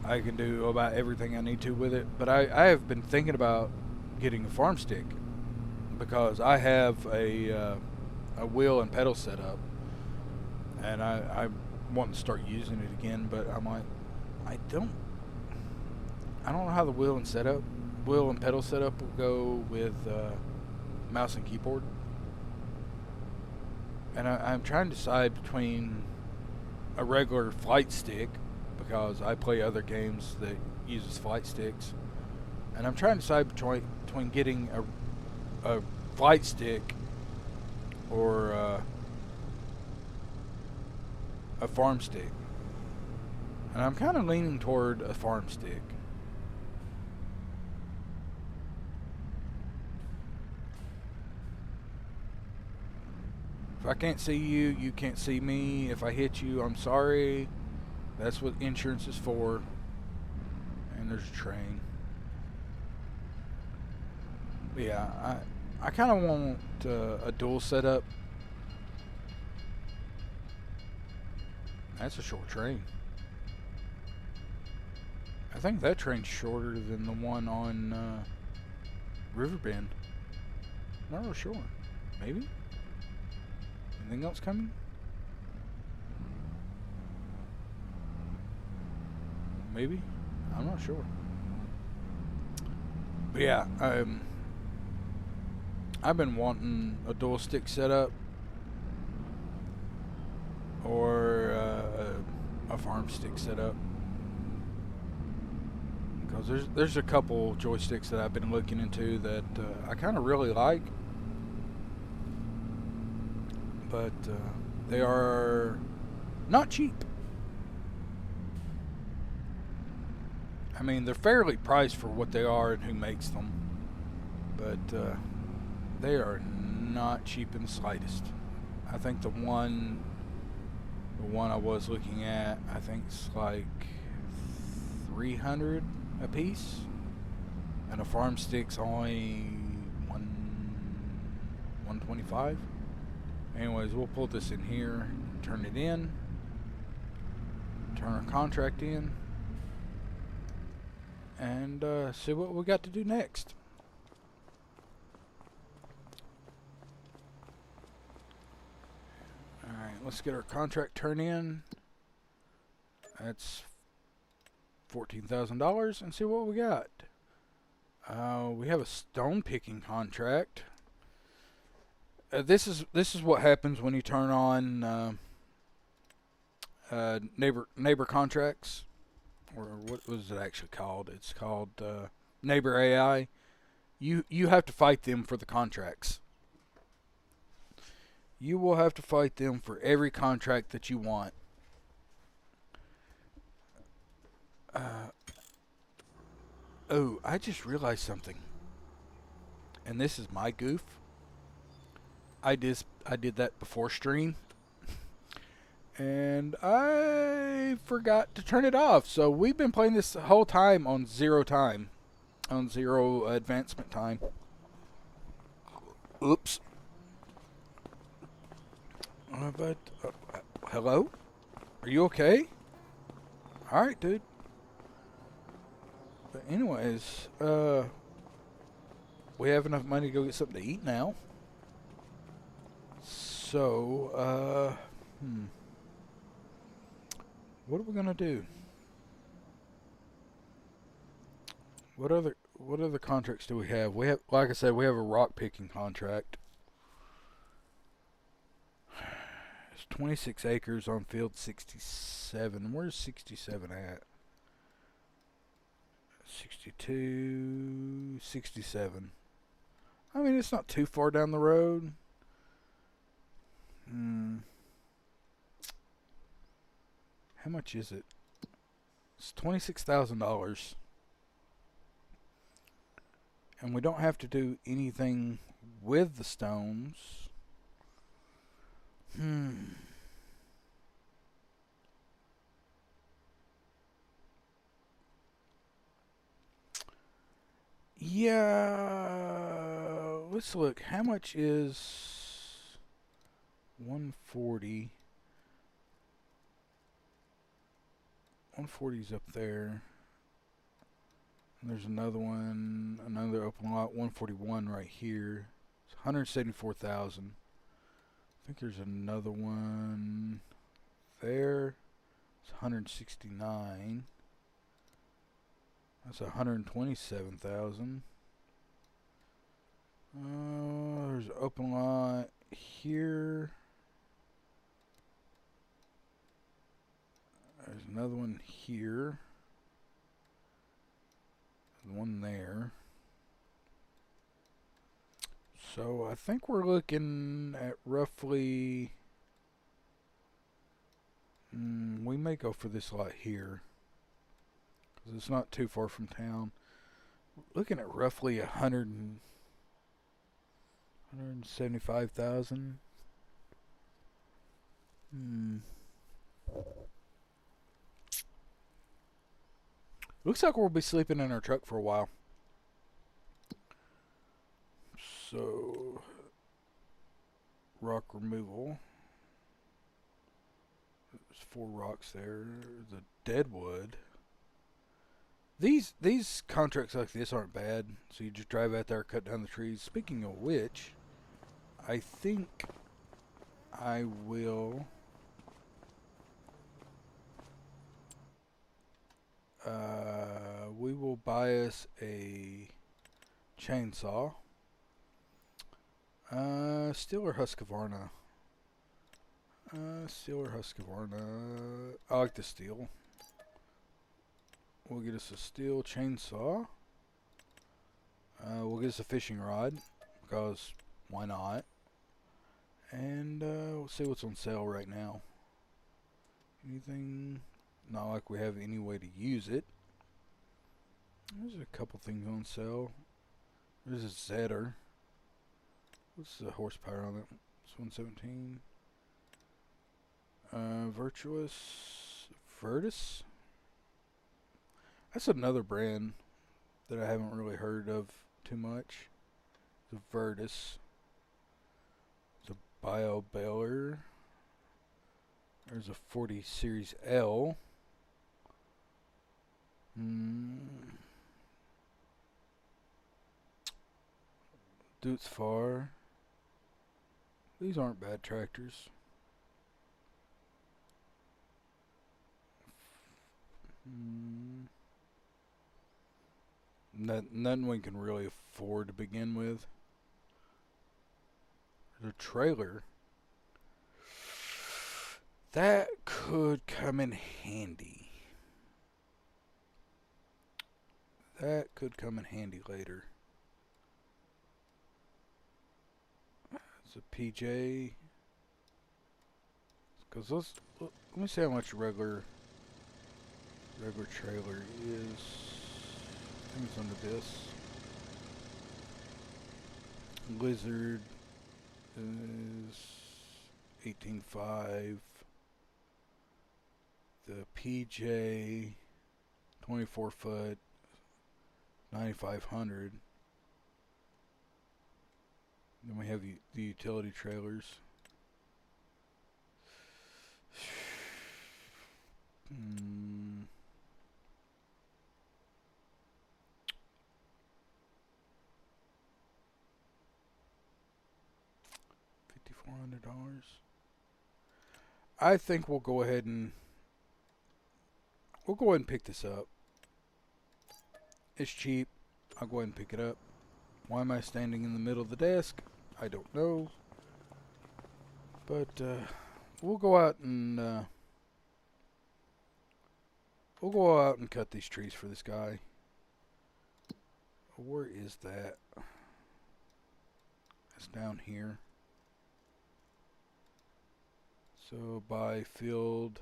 I can do about everything I need to with it, but I have been thinking about getting a farm stick because I have a wheel and pedal set up, and I want to start using it again, but I'm like, I don't know how the wheel and pedal setup will go with mouse and keyboard. And I'm trying to decide between a regular flight stick, because I play other games that uses flight sticks, and I'm trying to decide between getting a flight stick or a farm stick. And I'm kind of leaning toward a farm stick. If I can't see you, you can't see me. If I hit you, I'm sorry. That's what insurance is for. And there's a train. But yeah, I kind of want a dual setup. That's a short train. I think that train's shorter than the one on Riverbend. Not real sure. Maybe? Anything else coming? Maybe? I'm not sure. But yeah, I've been wanting a dual stick setup or a farm stick setup, because there's a couple joysticks that I've been looking into that I kind of really like, but they are not cheap. I mean, they're fairly priced for what they are and who makes them, but they are not cheap in the slightest. I think the one I was looking at, I think it's like $300 a piece, and a farm stick's only $125. Anyways, we'll pull this in here, turn it in, turn our contract in, and see what we got to do next. Alright, let's get our contract turned in. That's $14,000, and see what we got. We have a stone picking contract. This is what happens when you turn on neighbor contracts, or what was it actually called? It's called neighbor AI. You have to fight them for the contracts. You will have to fight them for every contract that you want. Oh, I just realized something, and this is my goof. I did that before stream, and I forgot to turn it off. So we've been playing this whole time on zero advancement time. Oops. But hello, are you okay? All right, dude. But anyways, we have enough money to go get something to eat now. So, what are we gonna do? What other contracts do we have? We have, like I said, we have a rock picking contract. It's 26 acres on field 67. Where's 67 at? 62, 67. I mean, it's not too far down the road. How much is it? It's $26,000. And we don't have to do anything with the stones. Yeah. Let's look. How much is 140? 140's up there. And there's another one, another open lot, 141 right here. It's 174,000. I think there's another one there. It's 169. That's 127,000. There's an open lot here. There's another one here. There's one there. So I think we're looking at roughly... we may go for this lot here, because it's not too far from town. Looking at roughly 175,000. Looks like we'll be sleeping in our truck for a while. So, rock removal. There's 4 rocks there. The deadwood. These contracts like this aren't bad. So you just drive out there, cut down the trees. Speaking of which, I think I will... we will buy us a chainsaw. Steel or Husqvarna? Steel or Husqvarna? I like the steel. We'll get us a steel chainsaw. We'll get us a fishing rod, because why not? And we'll see what's on sale right now. Anything? Not like we have any way to use it. There's a couple things on sale. There's a Zetter. What's the horsepower on it? It's 117. Virtus. That's another brand that I haven't really heard of too much. The Virtus. The Bio Baler. There's a 40 Series L. Dutz Far. These aren't bad tractors. Nothing we can really afford to begin with. There's a trailer. That could come in handy. That could come in handy later. It's a PJ. Because let me see how much a regular trailer is. I think it's under this. Lizard is 18.5. The PJ 24 foot 9,500. Then we have the utility trailers. $5,400. I think we'll go ahead and pick this up. It's cheap. I'll go ahead and pick it up. Why am I standing in the middle of the desk? I don't know. But we'll go out and cut these trees for this guy. Where is that? It's down here. So by field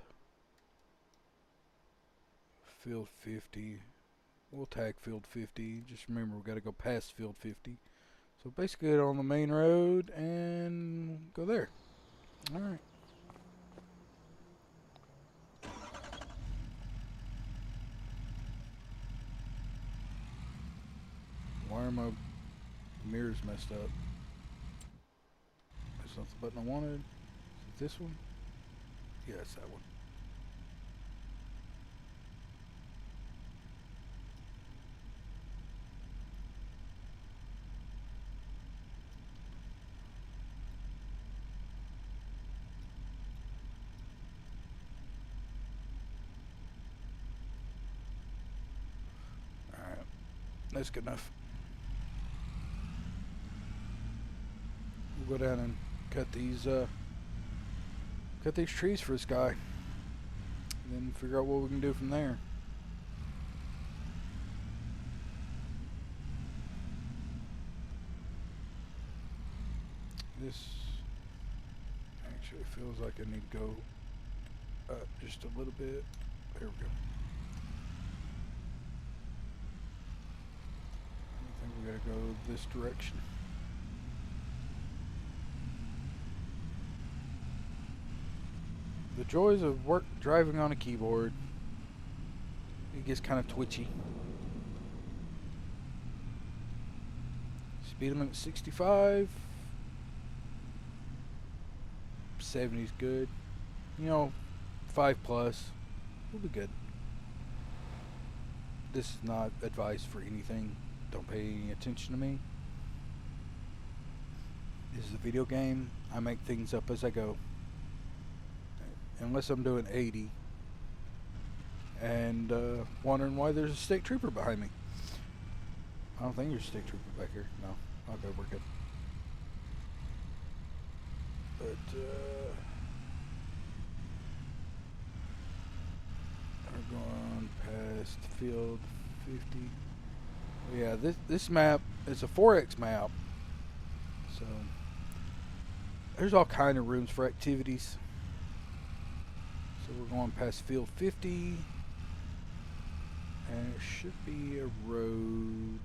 50. We'll tag field 50. Just remember we got to go past field 50. So basically get on the main road and go there. Alright. Why are my mirrors messed up? That's not the button I wanted. Is it this one? Yeah, it's that one. Alright. That's good enough. We'll go down and cut these trees for this guy. And then figure out what we can do from there. This actually feels like I need to go up just a little bit. There we go. I think we gotta go this direction. The joys of driving on a keyboard. It gets kind of twitchy. Speed limit 65. 70 is good. You know, 5 plus will be good. This is not advice for anything. Don't pay any attention to me. This is a video game. I make things up as I go. Unless I'm doing 80 and wondering why there's a state trooper behind me. I don't think there's a state trooper back here. No. Okay, we're good. But we're going past field 50. Yeah, this map is a 4X map. So there's all kind of rooms for activities. So we're going past field 50, and it should be a road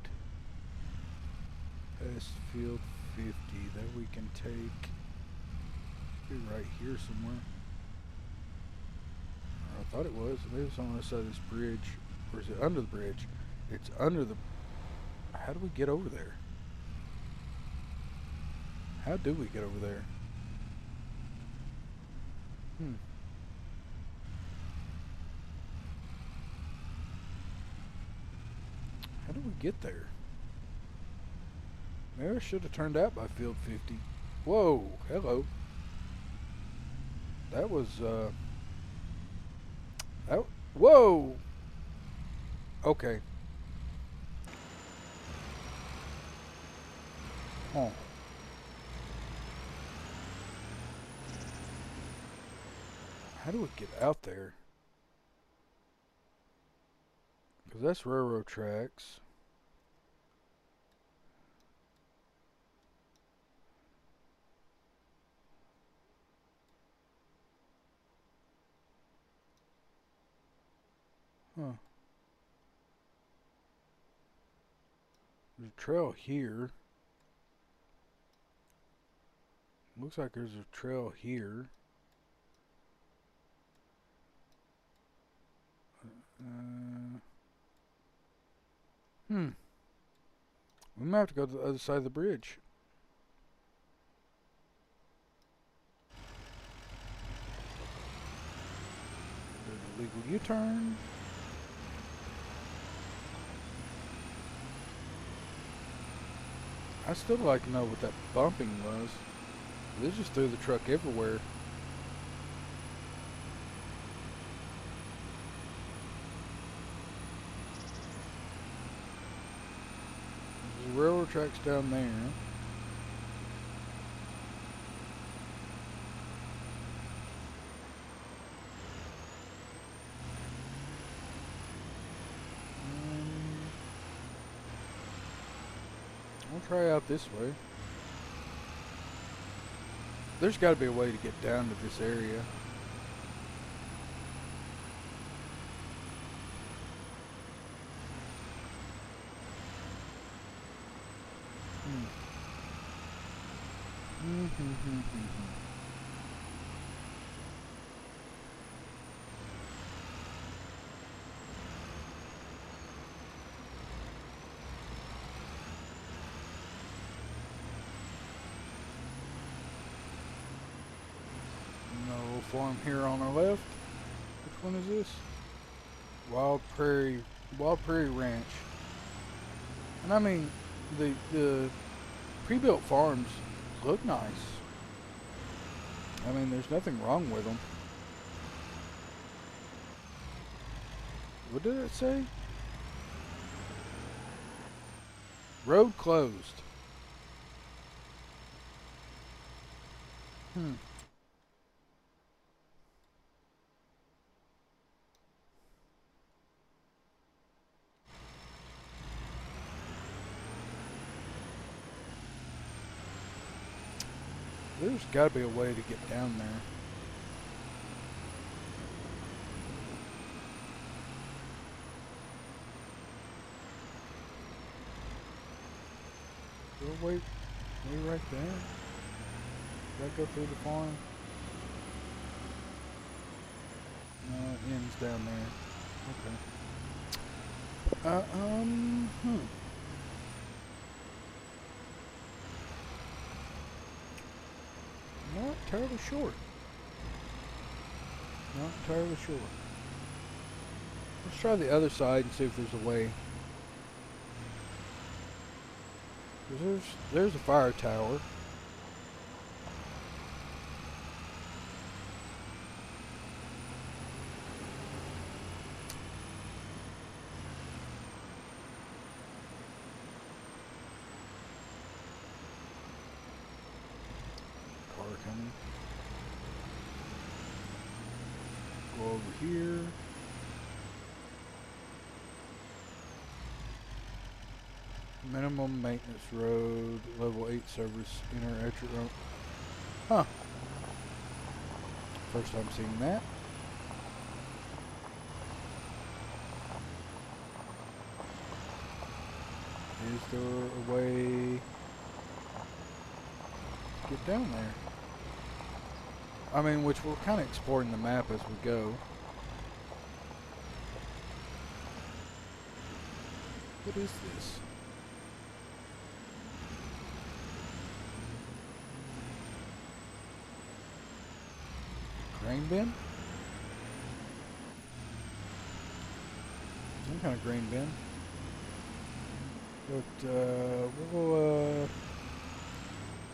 past field 50 that we can take. Should be right here somewhere. Or I thought it was. Maybe it's on the other side of this bridge. Or is it under the bridge? It's under the... How do we get over there? How do we get over there? How do we get there? Maybe I should have turned out by field 50. Whoa, hello. That was, whoa! Okay. Oh. How do we get out there? Because that's railroad tracks. Huh. There's a trail here. Looks like there's a trail here. We might have to go to the other side of the bridge. There's a legal U-turn. I still like to know what that bumping was. They just threw the truck everywhere. There's railroad tracks down there. We'll try out this way. There's got to be a way to get down to this area. No farm here on our left. Which one is this? Wild Prairie Ranch. And I mean, the pre-built farms look nice. I mean, there's nothing wrong with them. What did it say? Road closed. There's got to be a way to get down there. Go way right there. Did I go through the farm? No, it ends down there. Okay. Not entirely sure. Not entirely sure. Let's try the other side and see if there's a way. There's a fire tower. Car coming. Go over here. Minimum maintenance road, level 8 service, inner exit road. Huh. First time seeing that. Is there a way to get down there? I mean, which we're kind of exploring the map as we go. What is this? Grain bin? Some kind of grain bin. But we'll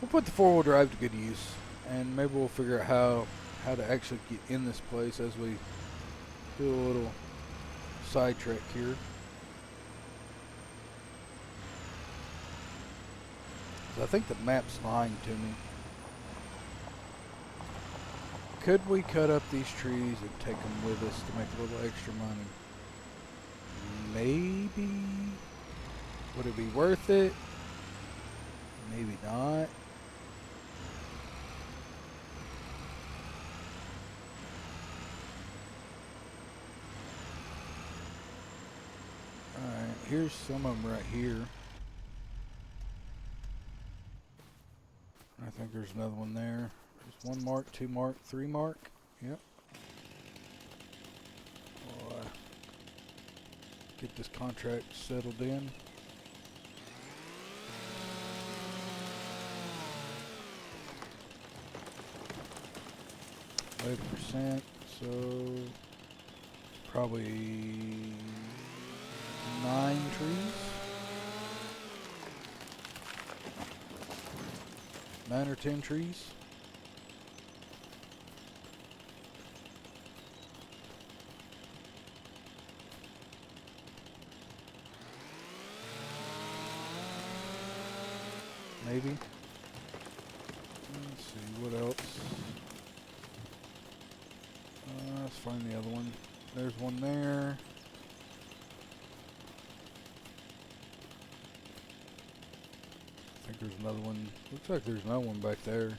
put the 4-wheel drive to good use, and maybe we'll figure out how to actually get in this place as we do a little sidetrack here. I think the map's lying to me. Could we cut up these trees and take them with us to make a little extra money? Maybe. Would it be worth it? Maybe not. Alright, here's some of them right here. I think there's another one there. There's 1 mark, 2 mark, 3 mark. Yep. We'll, get this contract settled in. %, so probably 9 trees. 9 or 10 trees. Maybe. Let's see, what else? Let's find the other one. There's one there. I think there's another one. Looks like there's another one back there.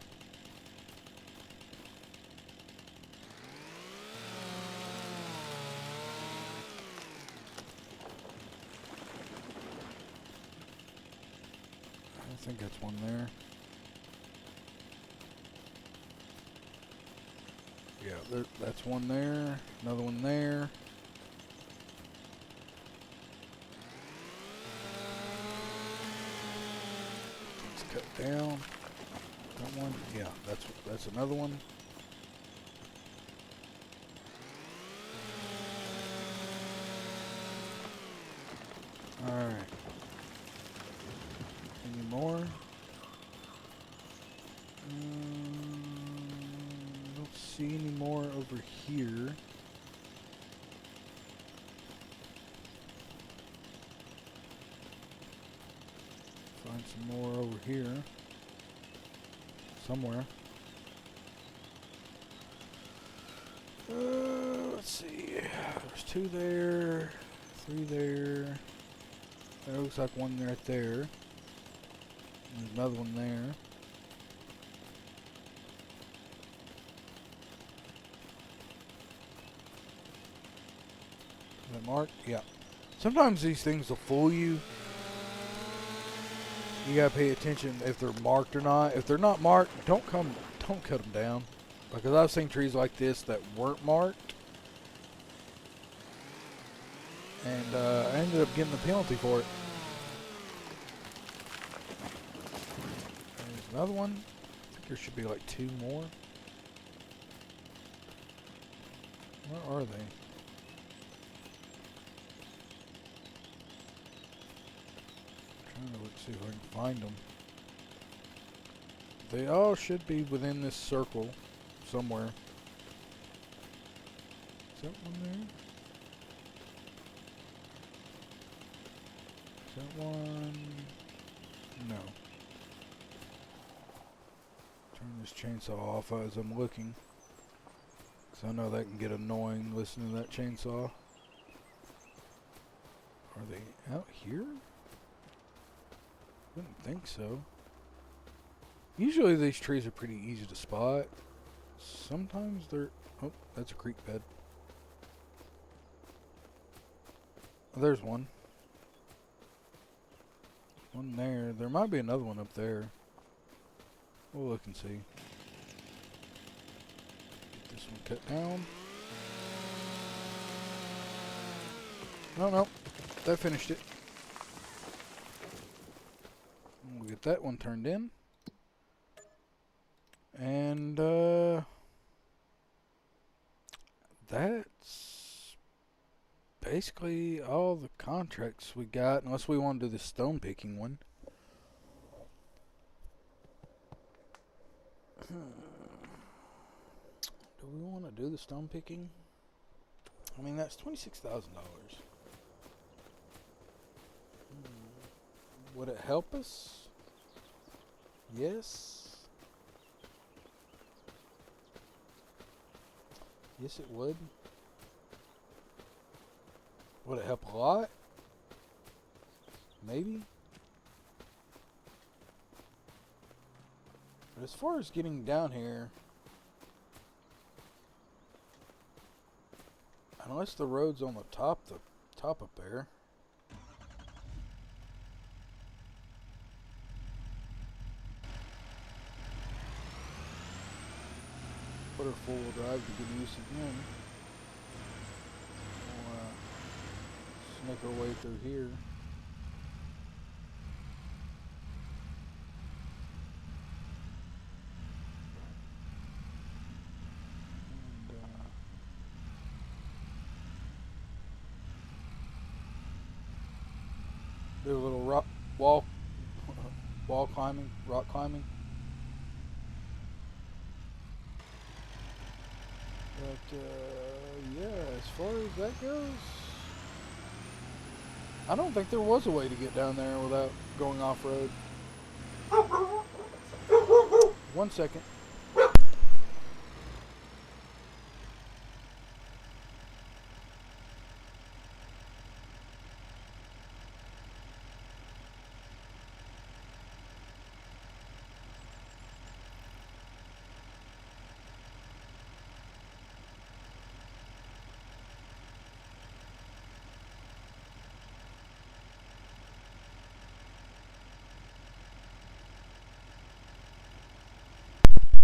I think that's one there. Yeah, that's one there. Another one there. Let's cut down. That one. Yeah, that's another one. All right. Any more? Don't see any more over here. Find some more over here. Somewhere. Let's see. There's 2 there. 3 there. There looks like one right there. There's another one there. Is that marked? Yeah. Sometimes these things will fool you. You gotta pay attention if they're marked or not. If they're not marked, don't cut them down. Because I've seen trees like this that weren't marked, and I ended up getting the penalty for it. There's another one. I think there should be like 2 more. Where are they? Trying to look, see if I can find them. They all should be within this circle somewhere. Is that one there? Is that one? No. Turn this chainsaw off as I'm looking, because I know that can get annoying listening to that chainsaw. Are they out here? Wouldn't think so. Usually these trees are pretty easy to spot. Sometimes they're... Oh, that's a creek bed. Oh, there's one. One there. There might be another one up there. We'll look and see. Get this one cut down. No. That finished it. We'll get that one turned in. And that's basically all the contracts we got, unless we want to do the stone picking one. Do we want to do the stone picking? I mean, that's $26,000. Would it help us? Yes. Yes, it would. Would it help a lot? Maybe. But as far as getting down here, unless the road's on the top up there. Put her four-wheel drive to good use again. We'll snake our way through here. Do a little rock wall climbing, rock climbing. But yeah, as far as that goes, I don't think there was a way to get down there without going off-road. 1 second.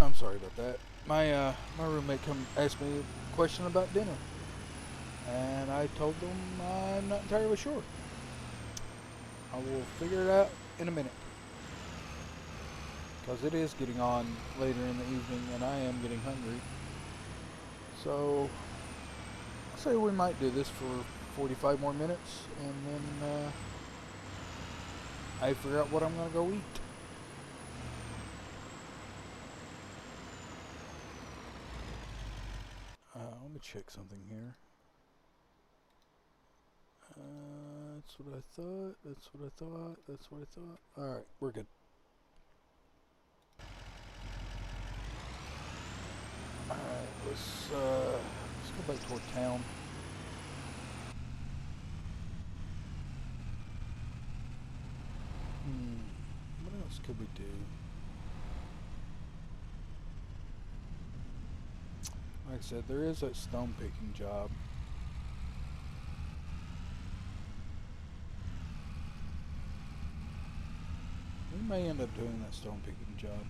I'm sorry about that. My roommate come ask me a question about dinner, and I told them I'm not entirely sure. I will figure it out in a minute, because it is getting on later in the evening, and I am getting hungry. So I'll say we might do this for 45 more minutes, and then I figure out what I'm gonna go eat. Let me check something here. That's what I thought. That's what I thought. That's what I thought. Alright, we're good. Alright, let's go back toward town. What else could we do? Like I said, there is that stone picking job. We may end up doing that stone picking job.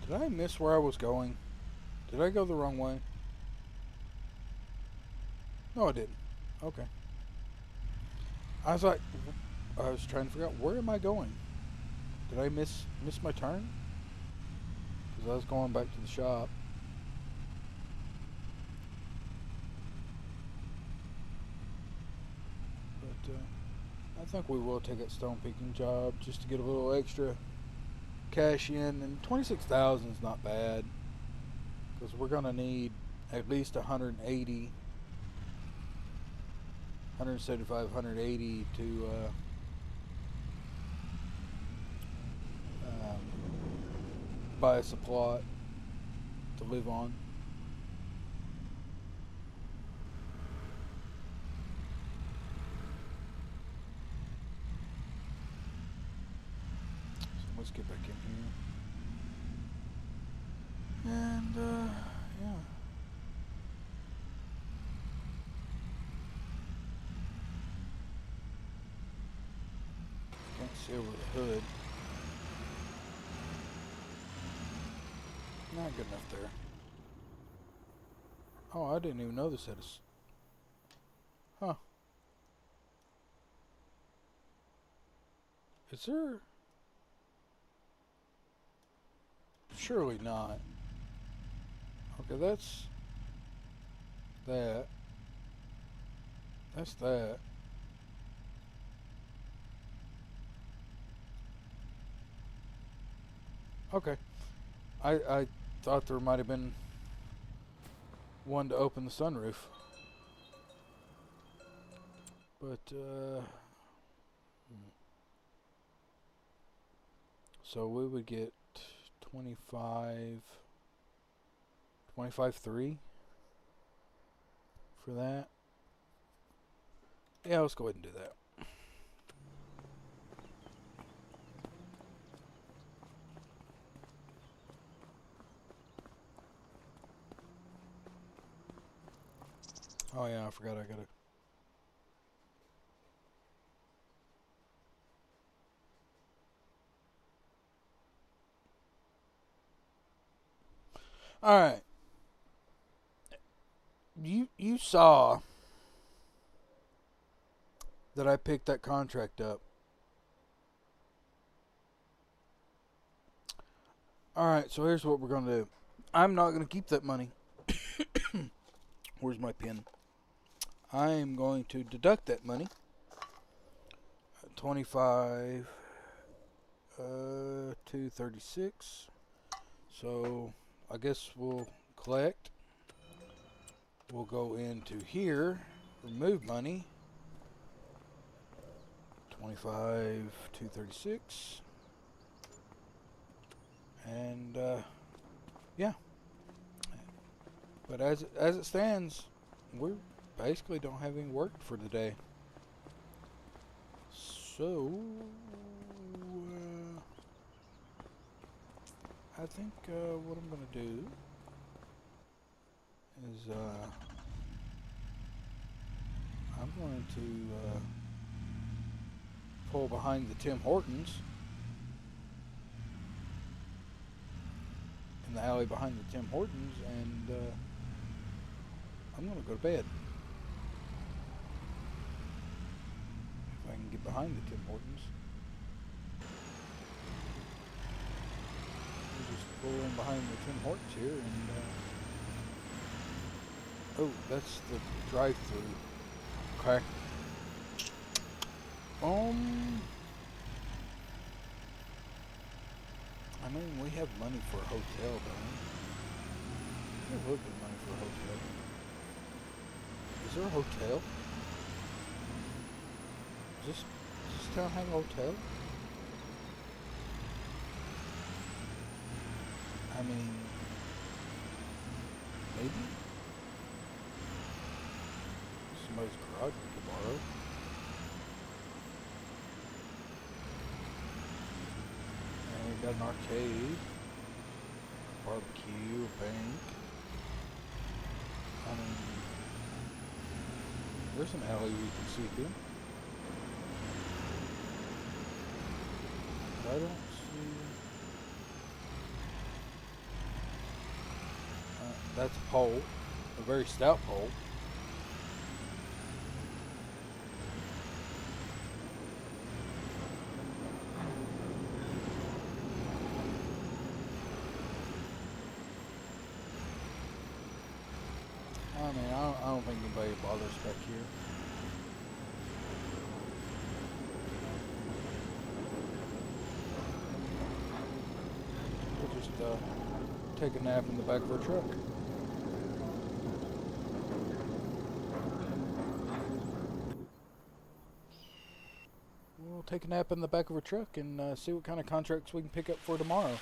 Did I miss where I was going? Did I go the wrong way? No, I didn't. Okay. I was trying to figure out, where am I going? Did I miss my turn? Because I was going back to the shop. But I think we will take that stone picking job just to get a little extra cash in, and 26,000 is not bad, because we're gonna need at least 180, 175, 180 to buy us a plot to live on. So let's get back in here. And yeah. Can't see over the hood. Not good enough there. Oh, I didn't even know this had a... Huh. Is there... Surely not. Okay, that's... that. That's that. Okay. I thought there might have been one to open the sunroof. But, So we would get 25, 25.3 for that. Yeah, let's go ahead and do that. Oh yeah, I forgot I gotta. All right. You saw that I picked that contract up. All right, so here's what we're gonna do. I'm not gonna keep that money. Where's my pen? I am going to deduct that money. 25 to 36. So I guess we'll collect. We'll go into here, remove money. 25 to 36. And yeah. But as it stands, we basically don't have any work for today. So I think what I'm gonna do is I'm going to pull behind the Tim Hortons in the alley behind the Tim Hortons, and I'm gonna go to bed. If I can get behind the Tim Hortons. We'll just pull in behind the Tim Hortons here, and oh, that's the drive-through. Okay. I mean, we have money for a hotel, don't we? We have a little bit of money for a hotel. Is there a hotel? Does this town have a hotel? I mean, maybe? Somebody's garage we could borrow. And we've got an arcade, barbecue, a bank. I mean, there's an alley we can sleep in. But I don't see... that's a pole, a very stout pole. I mean, I don't think anybody bothers back here. We'll just take a nap in the back of our truck. We'll take a nap in the back of our truck and see what kind of contracts we can pick up for tomorrow.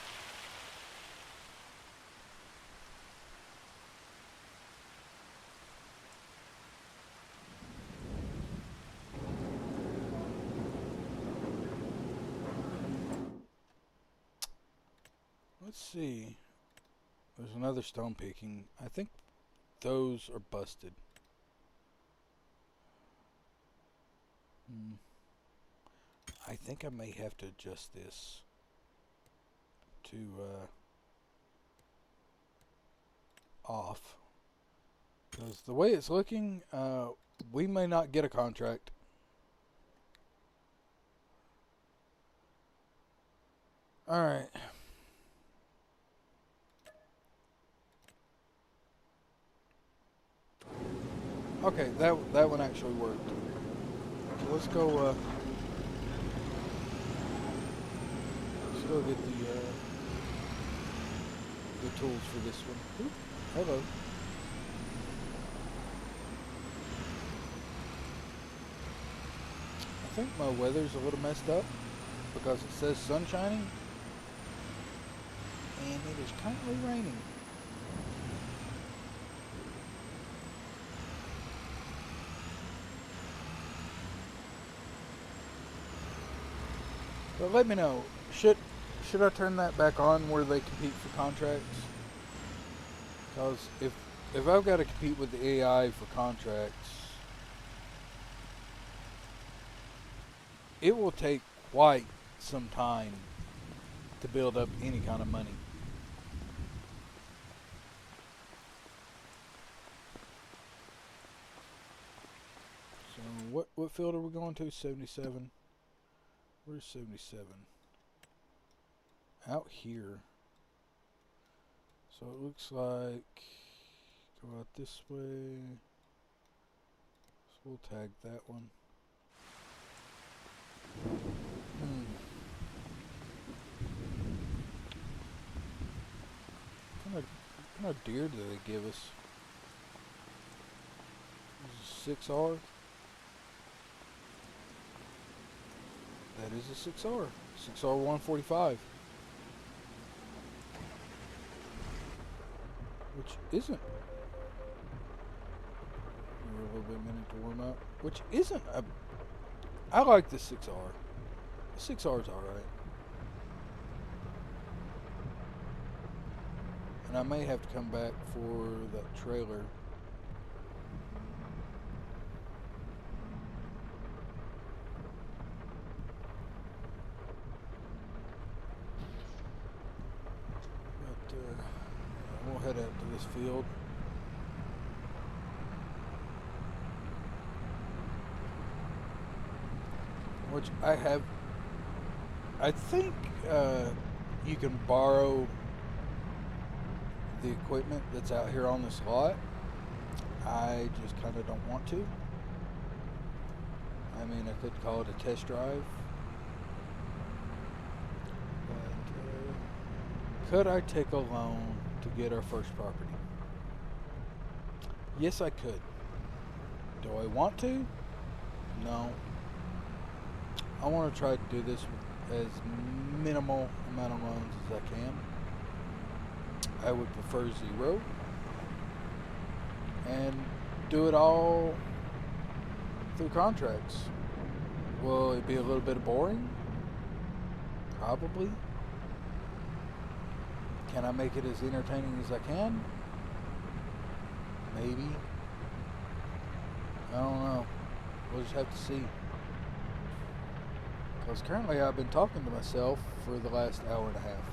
Let's see. There's another stone picking. I think those are busted. I think I may have to adjust this to off. Because the way it's looking, we may not get a contract. Alright. Okay, that one actually worked. So let's go get the tools for this one. Oop, hello. I think my weather's a little messed up because it says sun shining, And it is currently raining. But let me know, should I turn that back on where they compete for contracts? Because if I've got to compete with the AI for contracts, it will take quite some time to build up any kind of money. So what field are we going to? 77. Where's 77? Out here. So it looks like go out this way. So we'll tag that one. What kind of deer do they give us? This is a 6R. That is a 6R. 6R 145. Which isn't. Give a little bit minute to warm up. Which isn't a. I like the 6R. The 6R's alright. And I may have to come back for that trailer. But we'll head out to this field. Which I think you can borrow the equipment that's out here on this lot. I just kind of don't want to. I mean, I could call it a test drive. But could I take a loan to get our first property? Yes, I could. Do I want to? No. I want to try to do this with as minimal amount of loans as I can. I would prefer 0 and do it all through contracts. Will it be a little bit boring? Probably. Can I make it as entertaining as I can? Maybe. I don't know. We'll just have to see. Because currently I've been talking to myself for the last hour and a half.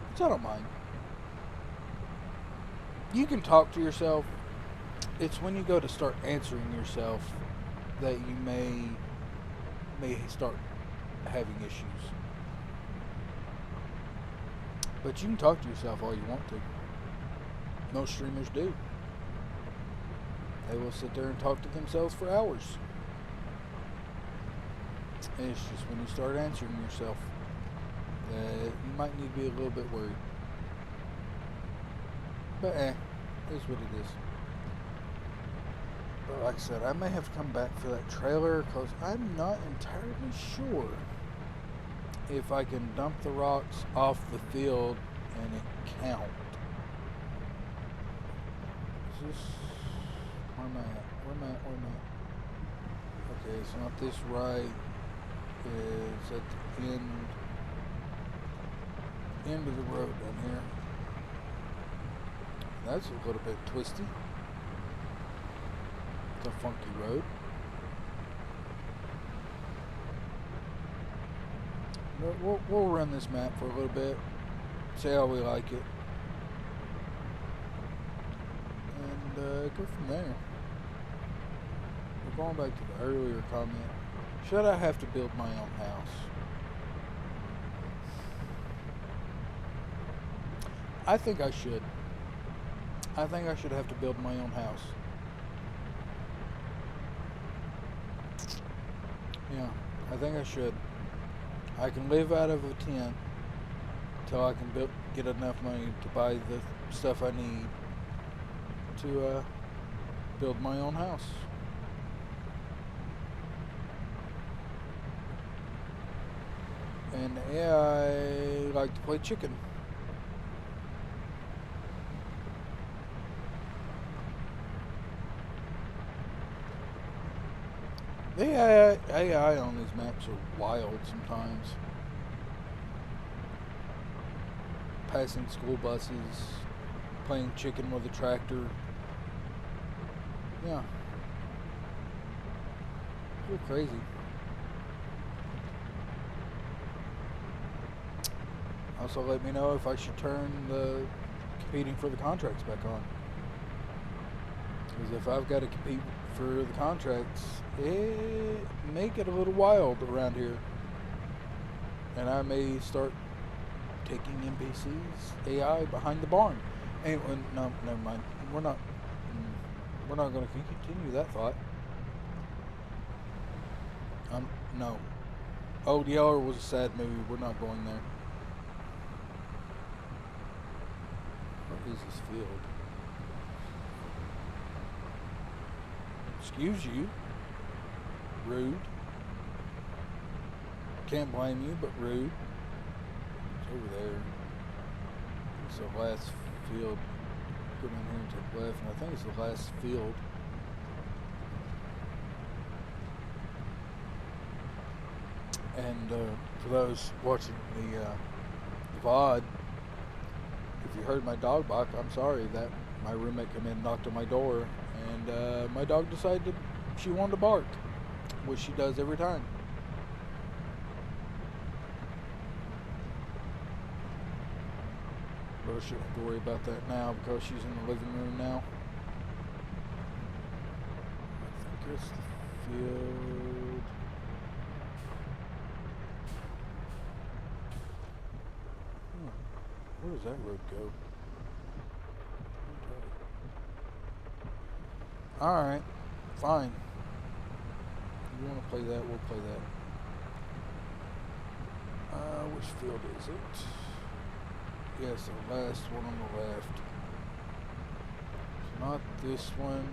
Which I don't mind. You can talk to yourself. It's when you go to start answering yourself that you may start having issues. But you can talk to yourself all you want to. Most streamers do. They will sit there and talk to themselves for hours. And it's just when you start answering yourself that you might need to be a little bit worried. But it is what it is. But like I said, I may have to come back for that trailer because I'm not entirely sure if I can dump the rocks off the field and it count. Is this... Where am I at? Where am I? Okay, it's not this right. It's at the end of the road down here. That's a little bit twisty. It's a funky road. But we'll run this map for a little bit. See how we like it. And go from there. We're going back to the earlier comment. Should I have to build my own house? I think I should. I think I should have to build my own house. Yeah, I think I should. I can live out of a tent until I can get enough money to buy the stuff I need to build my own house. And yeah, I like to play chicken. The AI on these maps are wild sometimes. Passing school buses, playing chicken with a tractor. Yeah. You're crazy. Also, let me know if I should turn the competing for the contracts back on. Because if I've got to compete for the contracts, it may get a little wild around here. And I may start taking NPCs, AI behind the barn. Anyway, no, never mind. We're not going to continue that thought. No. Old Yeller was a sad movie. We're not going there. What is this field? Excuse you. Rude. Can't blame you, but rude. It's over there. It's the last field. Go down here and to the left, and I think it's the last field. And for those watching the VOD, if you heard my dog bark, I'm sorry. That my roommate came in and knocked on my door, and my dog decided she wanted to bark, which she does every time. But I shouldn't have to worry about that now because she's in the living room now. I think it's the field. Where does that road go? Alright, fine. You want to play that, we'll play that. Which field is it? Yes, the last one on the left. It's not this one.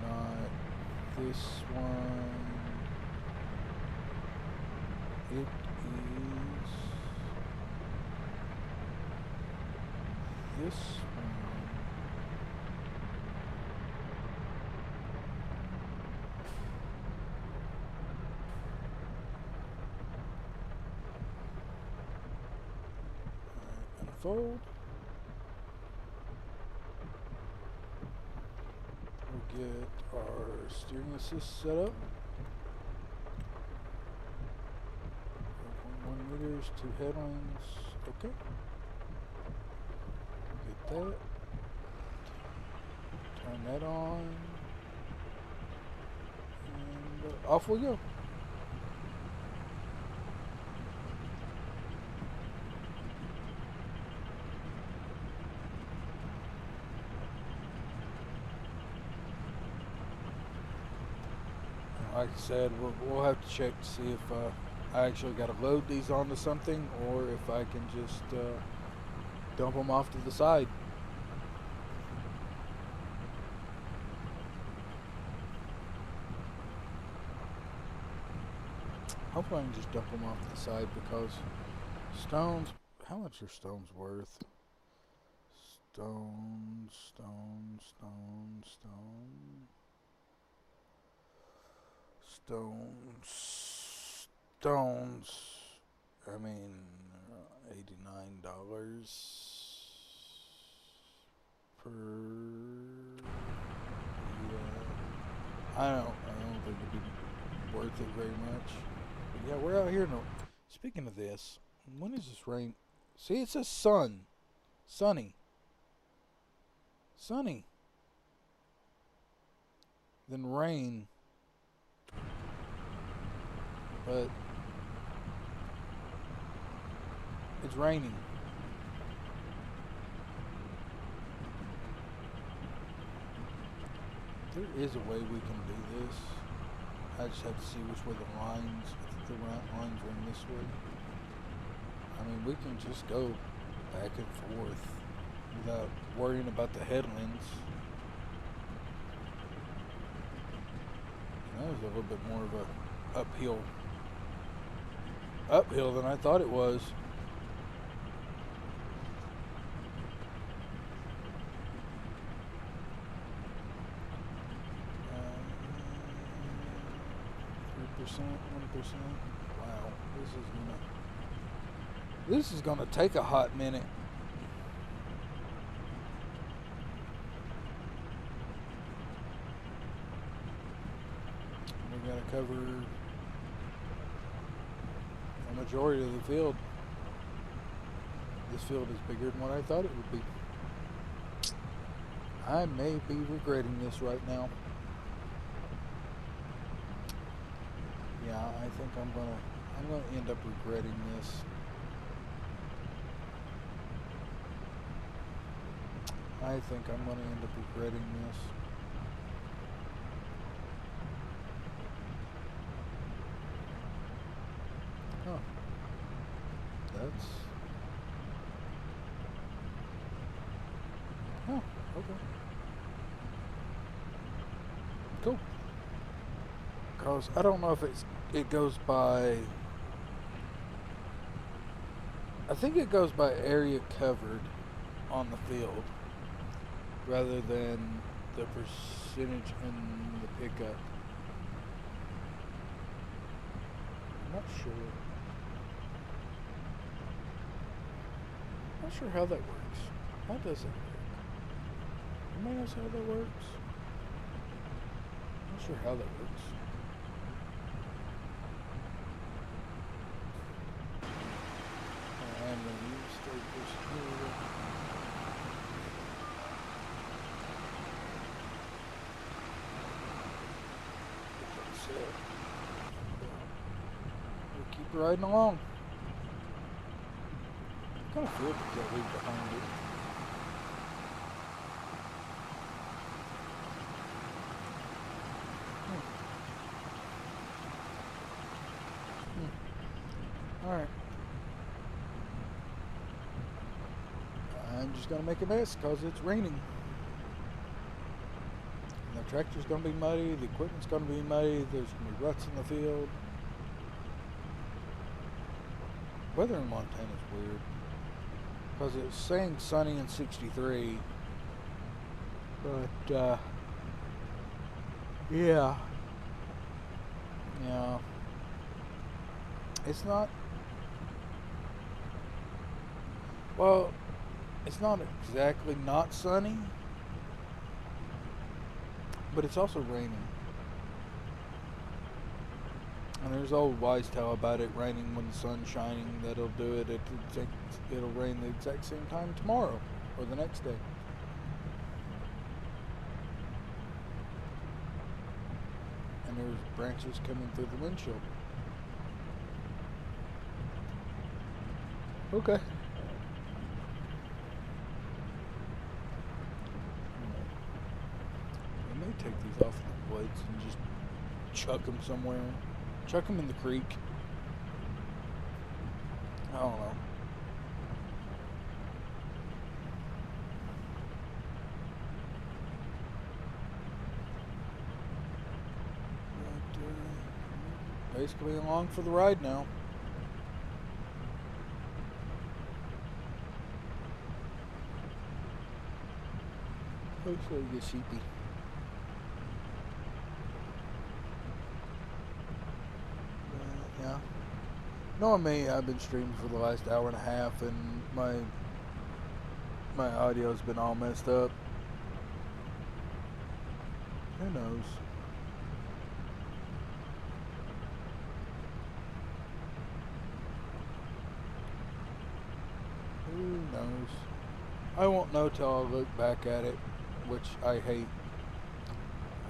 Not this one. It is... this one. Unfold. We'll get our steering assist set up. 1 meters, 2 headlines. Okay. Get that. Turn that on. And off we go. Like I said, we'll have to check to see if I actually got to load these onto something or if I can just dump them off to the side. Hopefully I can just dump them off to the side because stones, how much are stones worth? Stones. I mean, $89 per. Yeah, I don't think it'd be worth it very much. But yeah, we're out here now. Speaking of this, when is this rain? See, it says sunny. Then rain. But it's raining. There is a way we can do this. I just have to see which way the lines, I think the lines run this way. I mean, we can just go back and forth without worrying about the headlands. That was a little bit more of a uphill than I thought it was. 1%. Wow, this is gonna take a hot minute. We gotta cover a majority of the field. This field is bigger than what I thought it would be. I may be regretting this right now. Yeah, I think I'm gonna end up regretting this. I think I'm gonna end up regretting this. Oh, that's. Oh, okay. Cool. Because I don't know if it goes by. I think it goes by area covered on the field rather than the percentage in the pickup. I'm not sure. Not sure how that works. How does it work? Anybody else how that works? Not sure how that works. I'm going to use state here. We'll keep riding along. I kind of feel like that leave behind it. Alright. I'm just going to make a mess because it's raining. And the tractor's going to be muddy, the equipment's going to be muddy, there's going to be ruts in the field. Weather in Montana is weird. Because it's saying sunny and 63. But, yeah. Yeah. It's not. Well, it's not exactly not sunny, but it's also raining. And there's old wise tale about it raining when the sun's shining. That'll do it. It'll rain the exact same time tomorrow or the next day. And there's branches coming through the windshield. Okay. I may take these off the blades and just chuck them somewhere. Chuck them in the creek. I don't know. But, basically along for the ride now. Hopefully get sheepy. Yeah. Knowing me, I've been streaming for the last hour and a half, and my audio's been all messed up. Who knows? Who knows? I won't know till I look back at it, which I hate.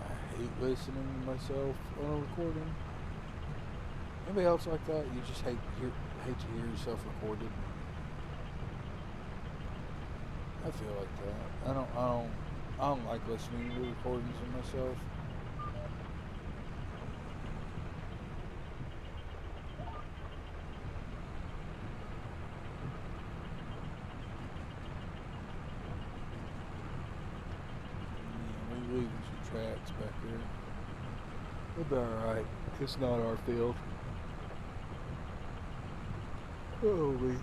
I hate listening to myself on a recording. Anybody else like that? You just hate to hear yourself recorded. I feel like that. I don't like listening to recordings of myself. Yeah, we're leaving some tracks back there. We'll be alright. It's not our field. Oh, we.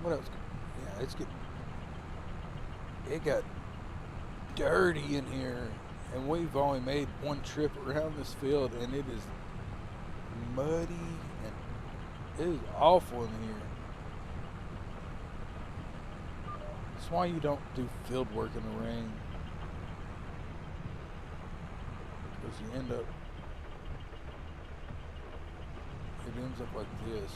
What else? Yeah, it got dirty in here. And we've only made one trip around this field, and it is muddy and it is awful in here. That's why you don't do field work in the rain. Because you end up, it ends up like this.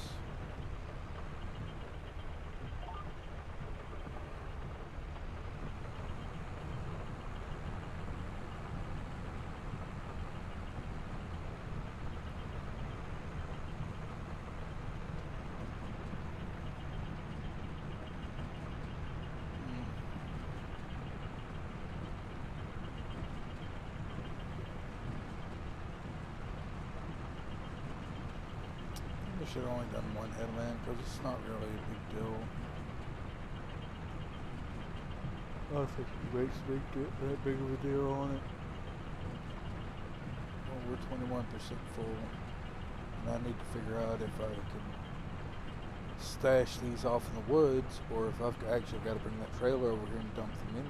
I should have only done one headland because it's not really a big deal. I don't think it makes that big of a deal on it. Well, we're 21% full, and I need to figure out if I can stash these off in the woods or if I've actually got to bring that trailer over here and dump them in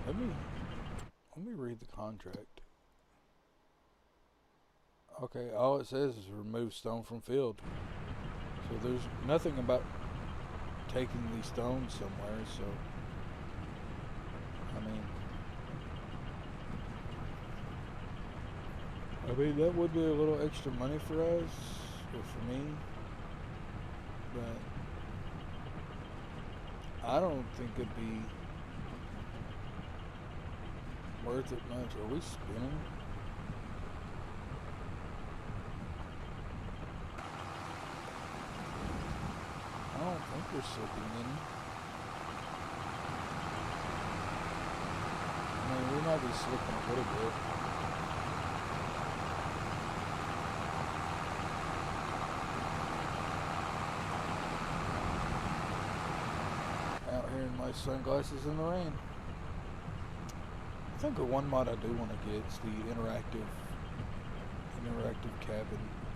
there. Let me read the contract. Okay, all it says is remove stone from field. So there's nothing about taking these stones somewhere, so I mean that would be a little extra money for us, or for me, but I don't think it'd be worth it much. Are we spinning? I don't think we're slipping any. I mean, we might be slipping a little bit. Out here in my sunglasses in the rain. I think the one mod I do want to get is the interactive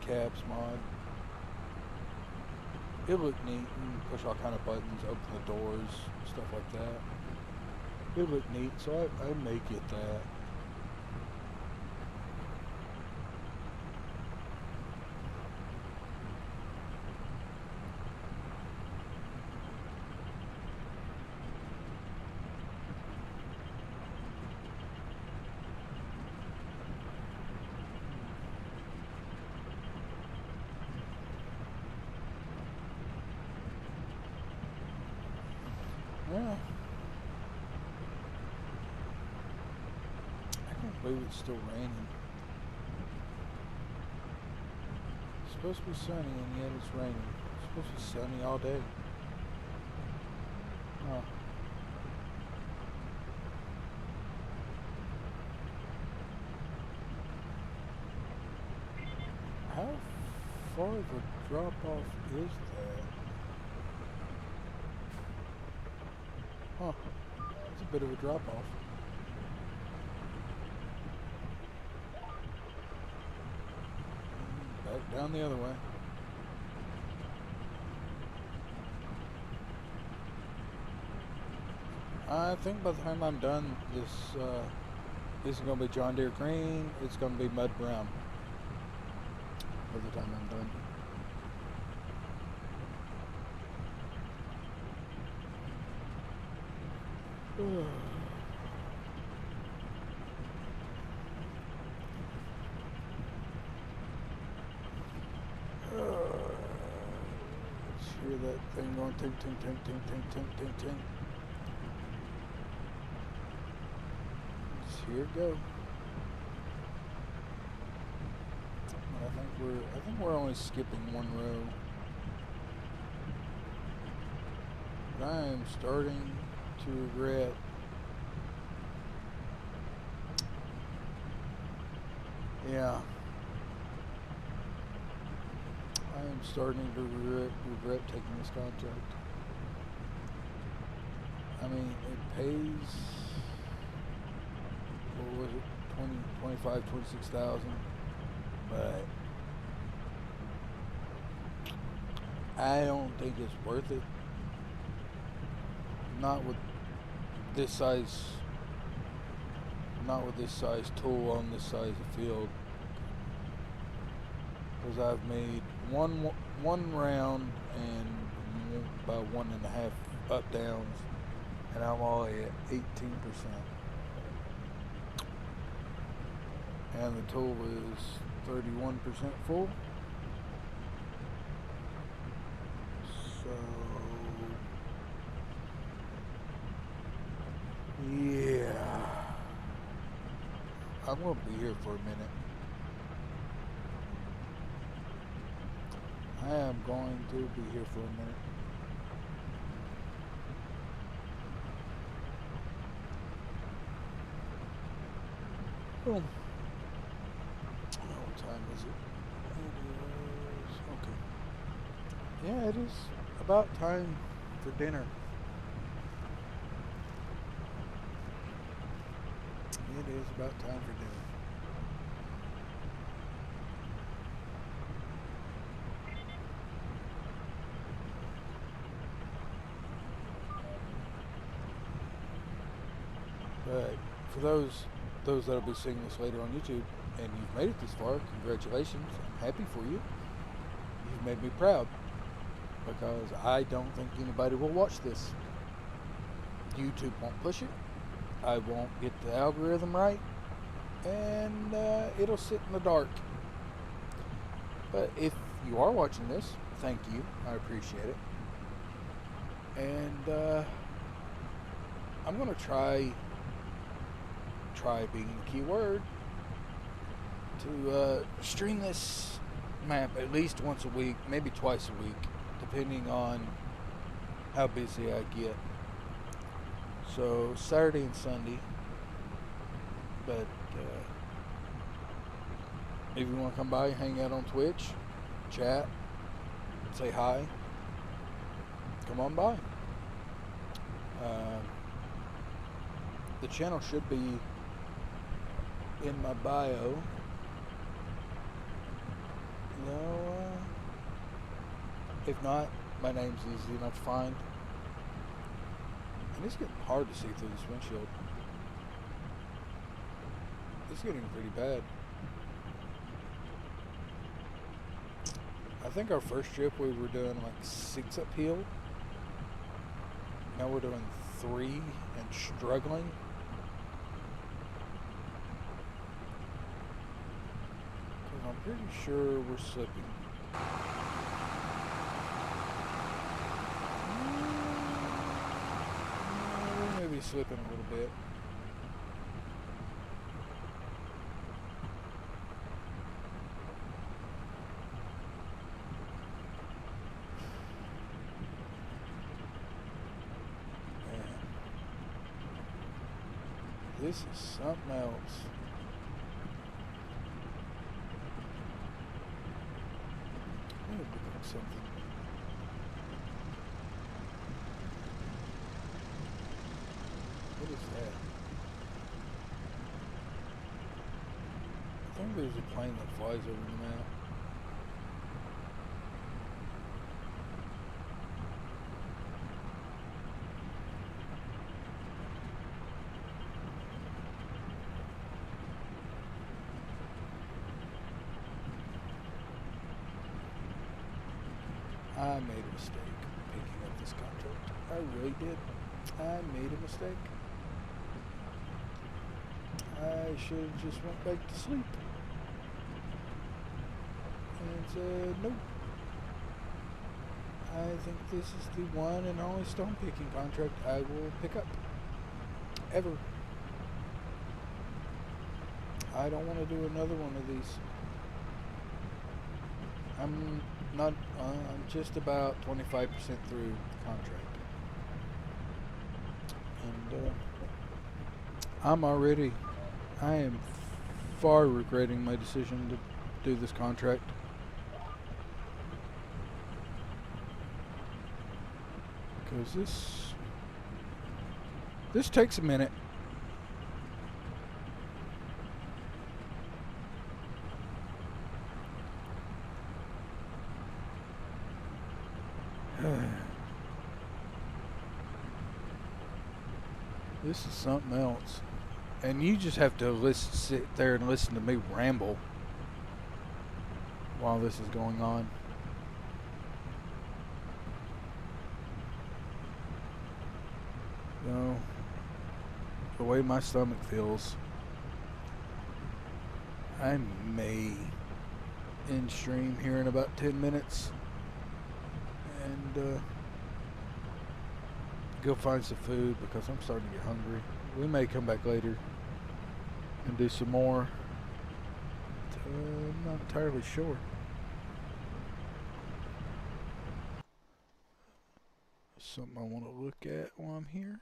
cabs mod. It looked neat. You push all kind of buttons, open the doors, stuff like that. It looked neat, so I may get that. Yeah. I can't believe it's still raining. It's supposed to be sunny and yet it's raining. It's supposed to be sunny all day. Huh. How far of a drop off is that? Huh. It's a bit of a drop off. Back down the other way. I think by the time I'm done, this isn't going to be John Deere green. It's going to be mud brown. By the time I'm done. Let's hear that thing going ting ting ting ting ting ting ting ting. Just hear it go. I think we're only skipping one row. But I am starting to regret I am starting to regret taking this contract. I mean, it pays, what was it, 25, 26,000, but I don't think it's worth it. Not with this size, not with this size tool on this size of field. Because I've made one round and about 1.5 up downs, and I'm already at 18%. And the tool is 31% full. So yeah, I'm gonna be here for a minute. I am going to be here for a minute. Boom. What time is it? It is okay. Yeah, it is about time for dinner. It is about time for dinner. But for those that'll be seeing this later on YouTube, and you've made it this far, congratulations. I'm happy for you. You've made me proud, because I don't think anybody will watch this. YouTube won't push it. I won't get the algorithm right, and it'll sit in the dark. But if you are watching this, thank you. I appreciate it. And I'm gonna try being the key word to stream this map at least once a week, maybe twice a week, depending on how busy I get. So Saturday and Sunday. But if you want to come by, hang out on Twitch, chat, say hi, come on by. The channel should be in my bio. No, if not, my name's easy enough to find. And it's getting hard to see through this windshield. It's getting pretty bad. I think our first trip we were doing like 6 uphill. Now we're doing 3 and struggling. I'm pretty sure we're slipping. We may be slipping a little bit. Man, this is something else. Something. What is that? I think there's a plane that flies over the map. I made a mistake picking up this contract. I really did. I made a mistake. I should have just went back to sleep and said no. I think this is the one and only stone picking contract I will pick up ever. I don't want to do another one of these. I'm just about 25% through the contract. And I am far regretting my decision to do this contract. Because this takes a minute. This is something else. And you just have to sit there and listen to me ramble while this is going on. No. The way my stomach feels, I may end stream here in about 10 minutes and go find some food because I'm starting to get hungry. We may come back later and do some more. I'm not entirely sure. Something I want to look at while I'm here.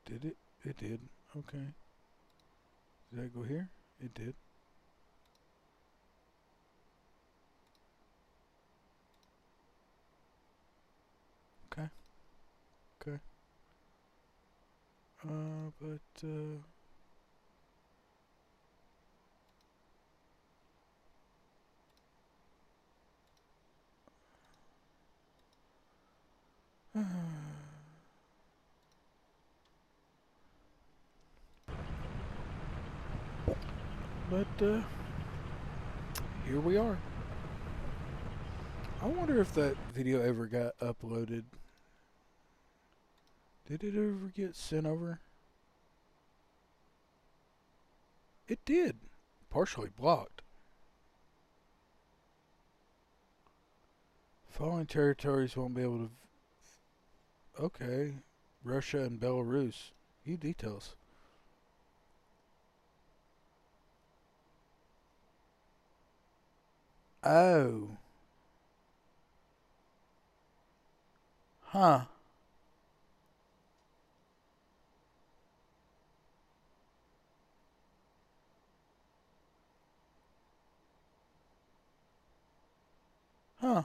Did it? It did. Okay. Did I go here? It did. Okay. Okay. Here we are. I wonder if that video ever got uploaded. Did it ever get sent over? It did. Partially blocked. Following territories won't be able to... Okay. Russia and Belarus. View details. Oh. Huh. Huh.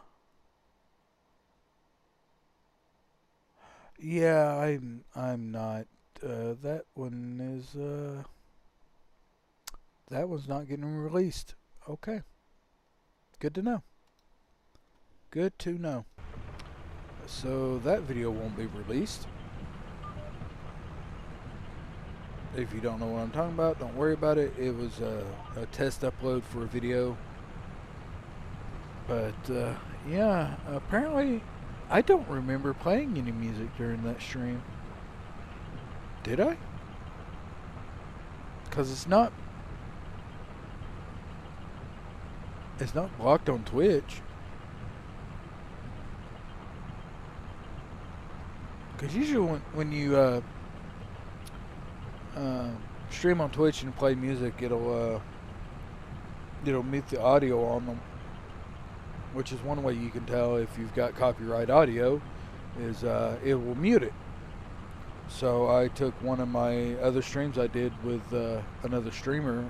Yeah, I'm not. That one is that one's not getting released. Okay. Good to know. Good to know. So that video won't be released. If you don't know what I'm talking about, don't worry about it. It was a test upload for a video. But yeah, apparently I don't remember playing any music during that stream. Did I? Because it's not blocked on Twitch. Because usually when you stream on Twitch and play music, it'll mute the audio on them, which is one way you can tell if you've got copyright audio, is it will mute it. So I took one of my other streams I did with another streamer,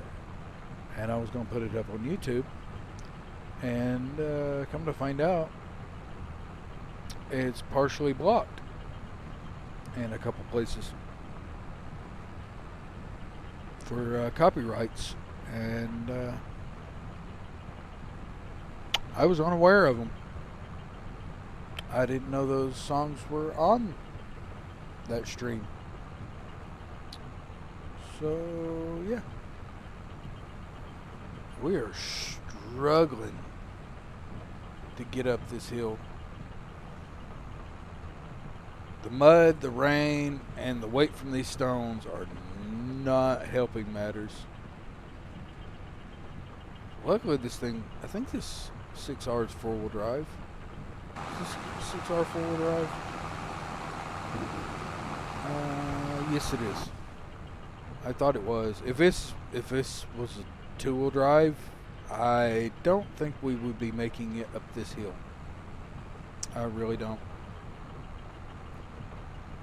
and I was going to put it up on YouTube, and come to find out, it's partially blocked in a couple places for copyrights, and I was unaware of them. I didn't know those songs were on that stream. So yeah, we are struggling to get up this hill. The mud, the rain, and the weight from these stones are not helping matters. Luckily this thing, I think this 6R is 4-wheel drive. Is this 6R 4-wheel drive? Yes it is. I thought it was. If this was a 2-wheel drive, I don't think we would be making it up this hill. I really don't.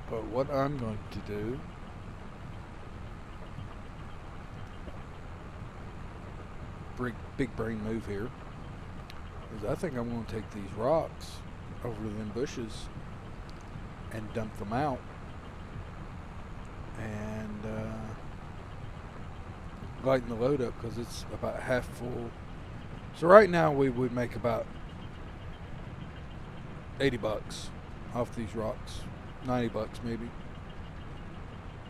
But what I'm going to do big brain move here is I think I'm going to take these rocks over to them bushes and dump them out and lighten the load up because it's about half full So right now we would make about $80 off these rocks. $90 maybe.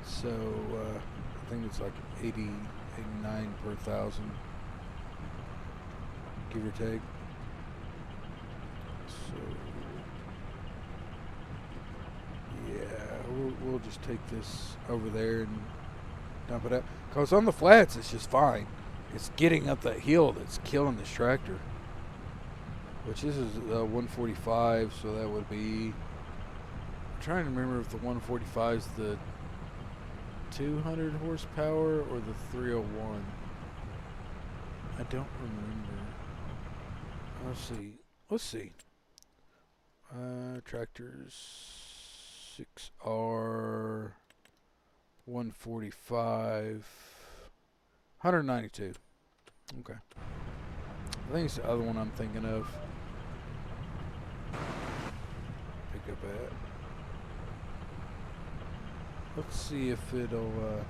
So I think it's like 80, 89 per thousand, give or take. So yeah, we'll just take this over there and dump it out. Cause on the flats it's just fine. It's getting up that hill that's killing this tractor. Which this is 145, so that would be. I'm trying to remember if the 145 is the 200 horsepower or the 301. I don't remember. Let's see. Tractors 6R 145 192. Okay. I think it's the other one I'm thinking of. Pick up at. Let's see if it'll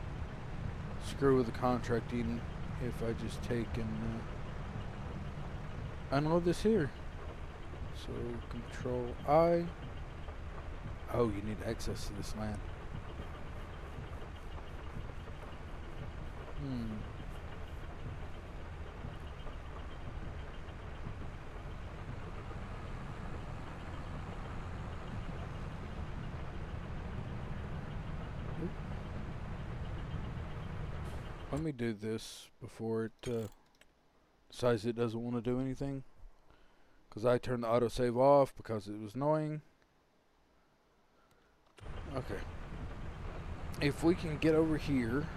screw with the contracting if I just take and unload this here. So Control I. Oh, you need access to this land. Let me do this before it decides it doesn't want to do anything. Because I turned the autosave off because it was annoying. Okay. If we can get over here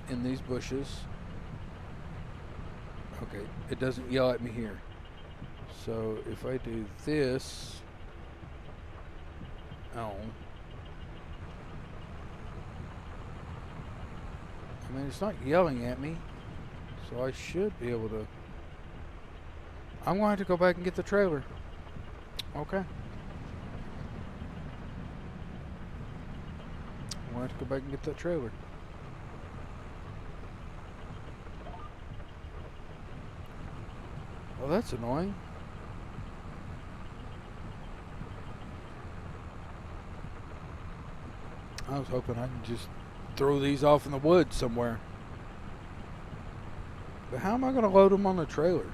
in these bushes. Okay, it doesn't yell at me here. So if I do this. Oh. I mean, it's not yelling at me. So I should be able to. I'm going to have to go back and get the trailer. Okay. I'm going to have to go back and get that trailer. Well, that's annoying. I was hoping I could just throw these off in the woods somewhere. But how am I going to load them on the trailer?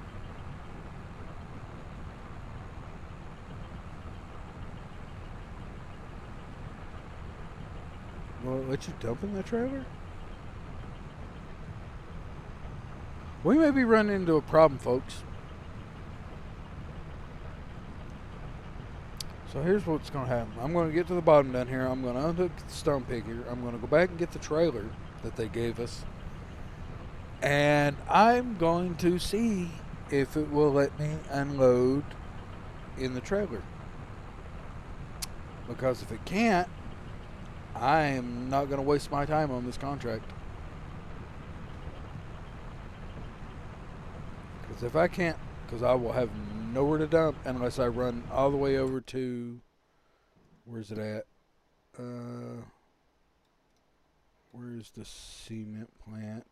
Will it let you dump in the trailer? We may be running into a problem, folks. So here's what's going to happen. I'm going to get to the bottom down here. I'm going to unhook the stone picker. I'm going to go back and get the trailer that they gave us. And I'm going to see if it will let me unload in the trailer. Because if it can't, I am not going to waste my time on this contract. Because if I can't, because I will have nowhere to dump unless I run all the way over to, where's it at? Where's the cement plant?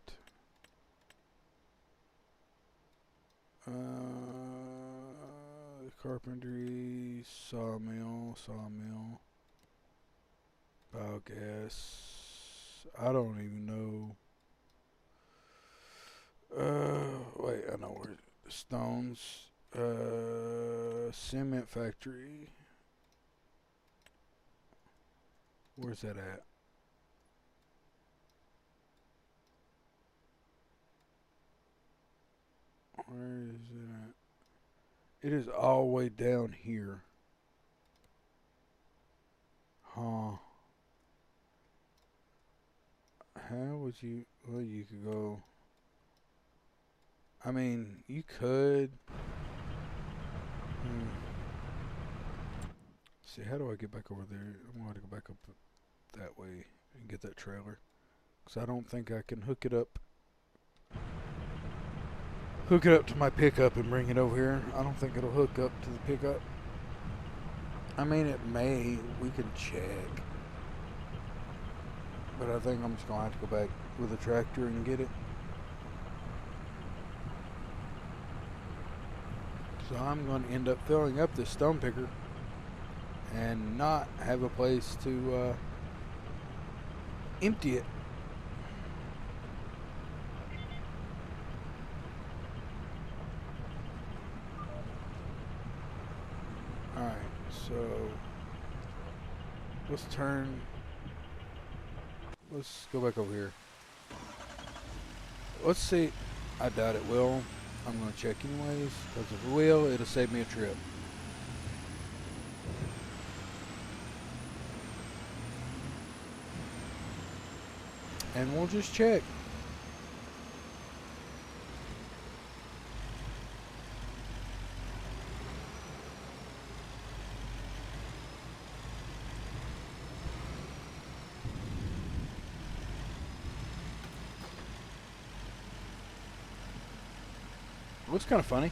Carpentry, sawmill, biogas. I don't even know. Wait, I know where. Stones. Cement factory. Where's that at? Where is it at? It is all the way down here. Huh. How would you... Well, you could go... I mean, you could... See, how do I get back over there? I'm going to go back up that way and get that trailer. Because I don't think I can hook it up. Hook it up to my pickup and bring it over here. I don't think it'll hook up to the pickup. I mean, it may. We can check. But I think I'm just going to have to go back with a tractor and get it. So I'm going to end up filling up this stone picker and not have a place to empty it. Alright, so let's go back over here. Let's see. I doubt it will. I'm going to check anyways, because if it will, it'll save me a trip. And we'll just check. Looks kind of funny.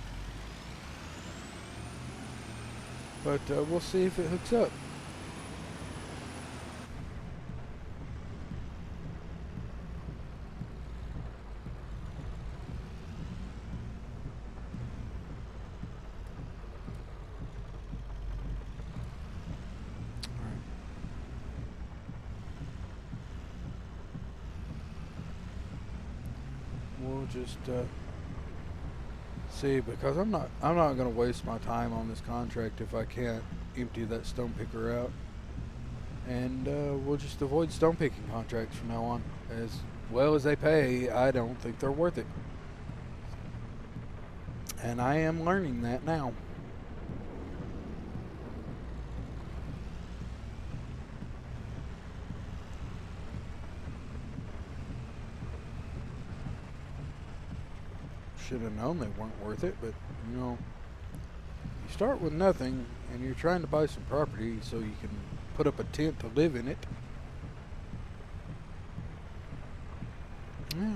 But we'll see if it hooks up. We'll just see, because I'm not going to waste my time on this contract if I can't empty that stone picker out. And we'll just avoid stone picking contracts from now on. As well as they pay, I don't think they're worth it. And I am learning that now. Should have known they weren't worth it, but you know, you start with nothing and you're trying to buy some property so you can put up a tent to live in it. Yeah.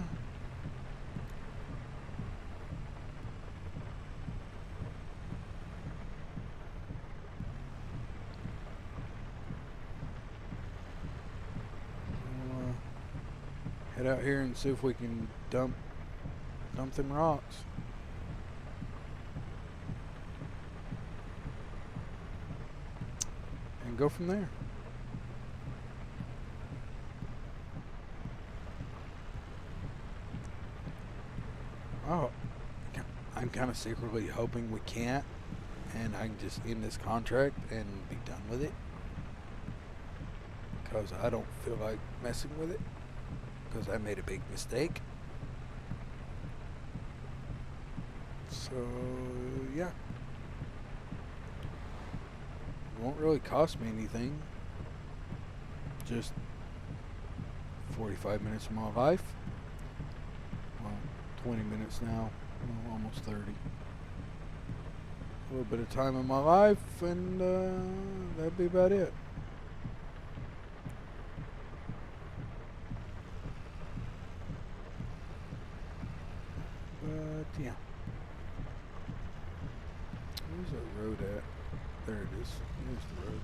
We'll head out here and see if we can dump them rocks. And go from there. Oh, I'm kind of secretly hoping we can't, and I can just end this contract and be done with it. Because I don't feel like messing with it. Because I made a big mistake. So, yeah. It won't really cost me anything. Just 45 minutes of my life. Well, 20 minutes now. Well, almost 30. A little bit of time in my life, and that'd be about it. But, yeah. Where's that road at? There it is. Here's the road.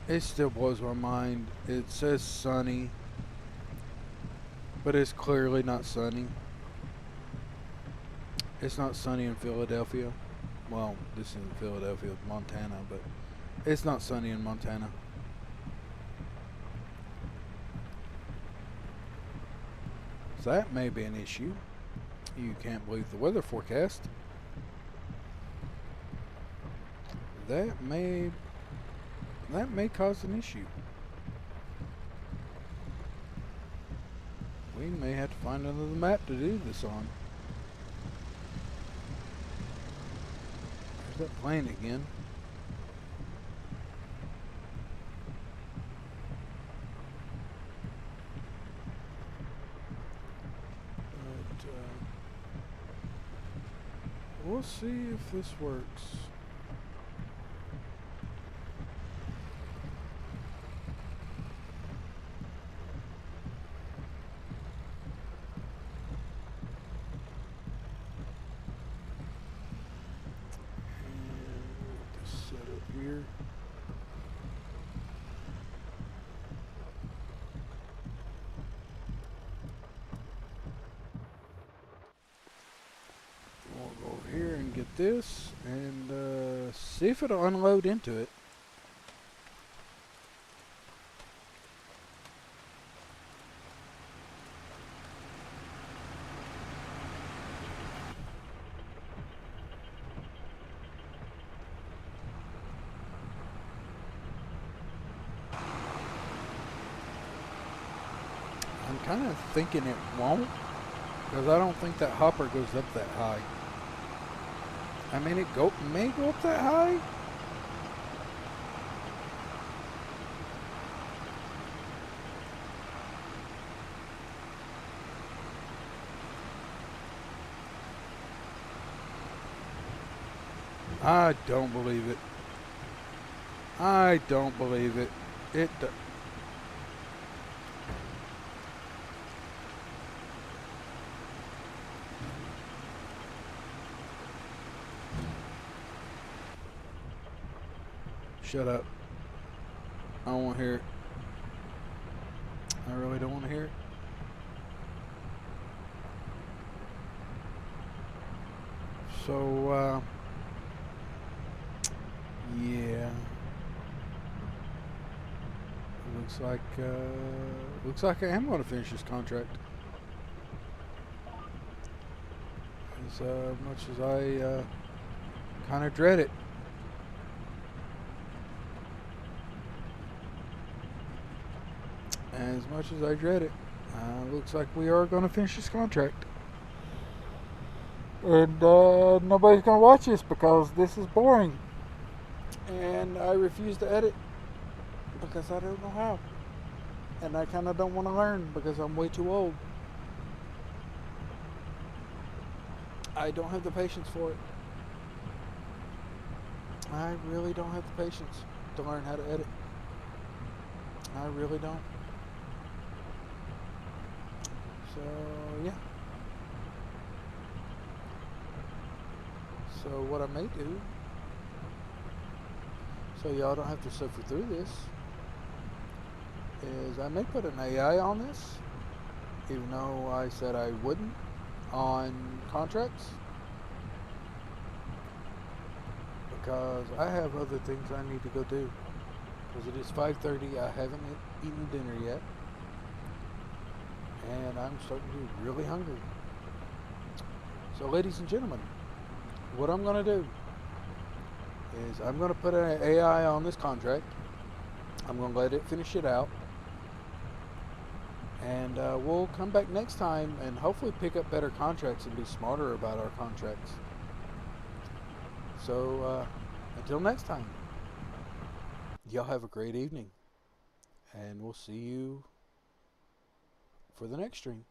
It still blows my mind. It says sunny, but it's clearly not sunny. It's not sunny in Philadelphia. Well, this isn't Philadelphia, Montana, but it's not sunny in Montana. So that may be an issue. You can't believe the weather forecast. That may cause an issue. We may have to find another map to do this on. There's that plane again. But we'll see if this works. Here. here and get this and see if it'll unload into it. I'm kind of thinking it won't, because I don't think that hopper goes up that high. I mean, it may go up that high. I don't believe it. I don't believe it. Shut up. I don't want to hear it. I really don't want to hear it. So, yeah. Looks like I am going to finish this contract. As much as I kind of dread it. As much as I dread it, looks like we are going to finish this contract. And nobody's going to watch this because this is boring. And I refuse to edit because I don't know how. And I kind of don't want to learn because I'm way too old. I don't have the patience for it. I really don't have the patience to learn how to edit. I really don't. So, yeah. So what I may do, so y'all don't have to suffer through this, is I may put an AI on this, even though I said I wouldn't, on contracts, because I have other things I need to go do. Because it is 5:30, I haven't eaten dinner yet, and I'm starting to be really hungry. So ladies and gentlemen, what I'm going to do is I'm going to put an AI on this contract. I'm going to let it finish it out. And we'll come back next time and hopefully pick up better contracts and be smarter about our contracts. So until next time, y'all have a great evening. And we'll see you for the next stream.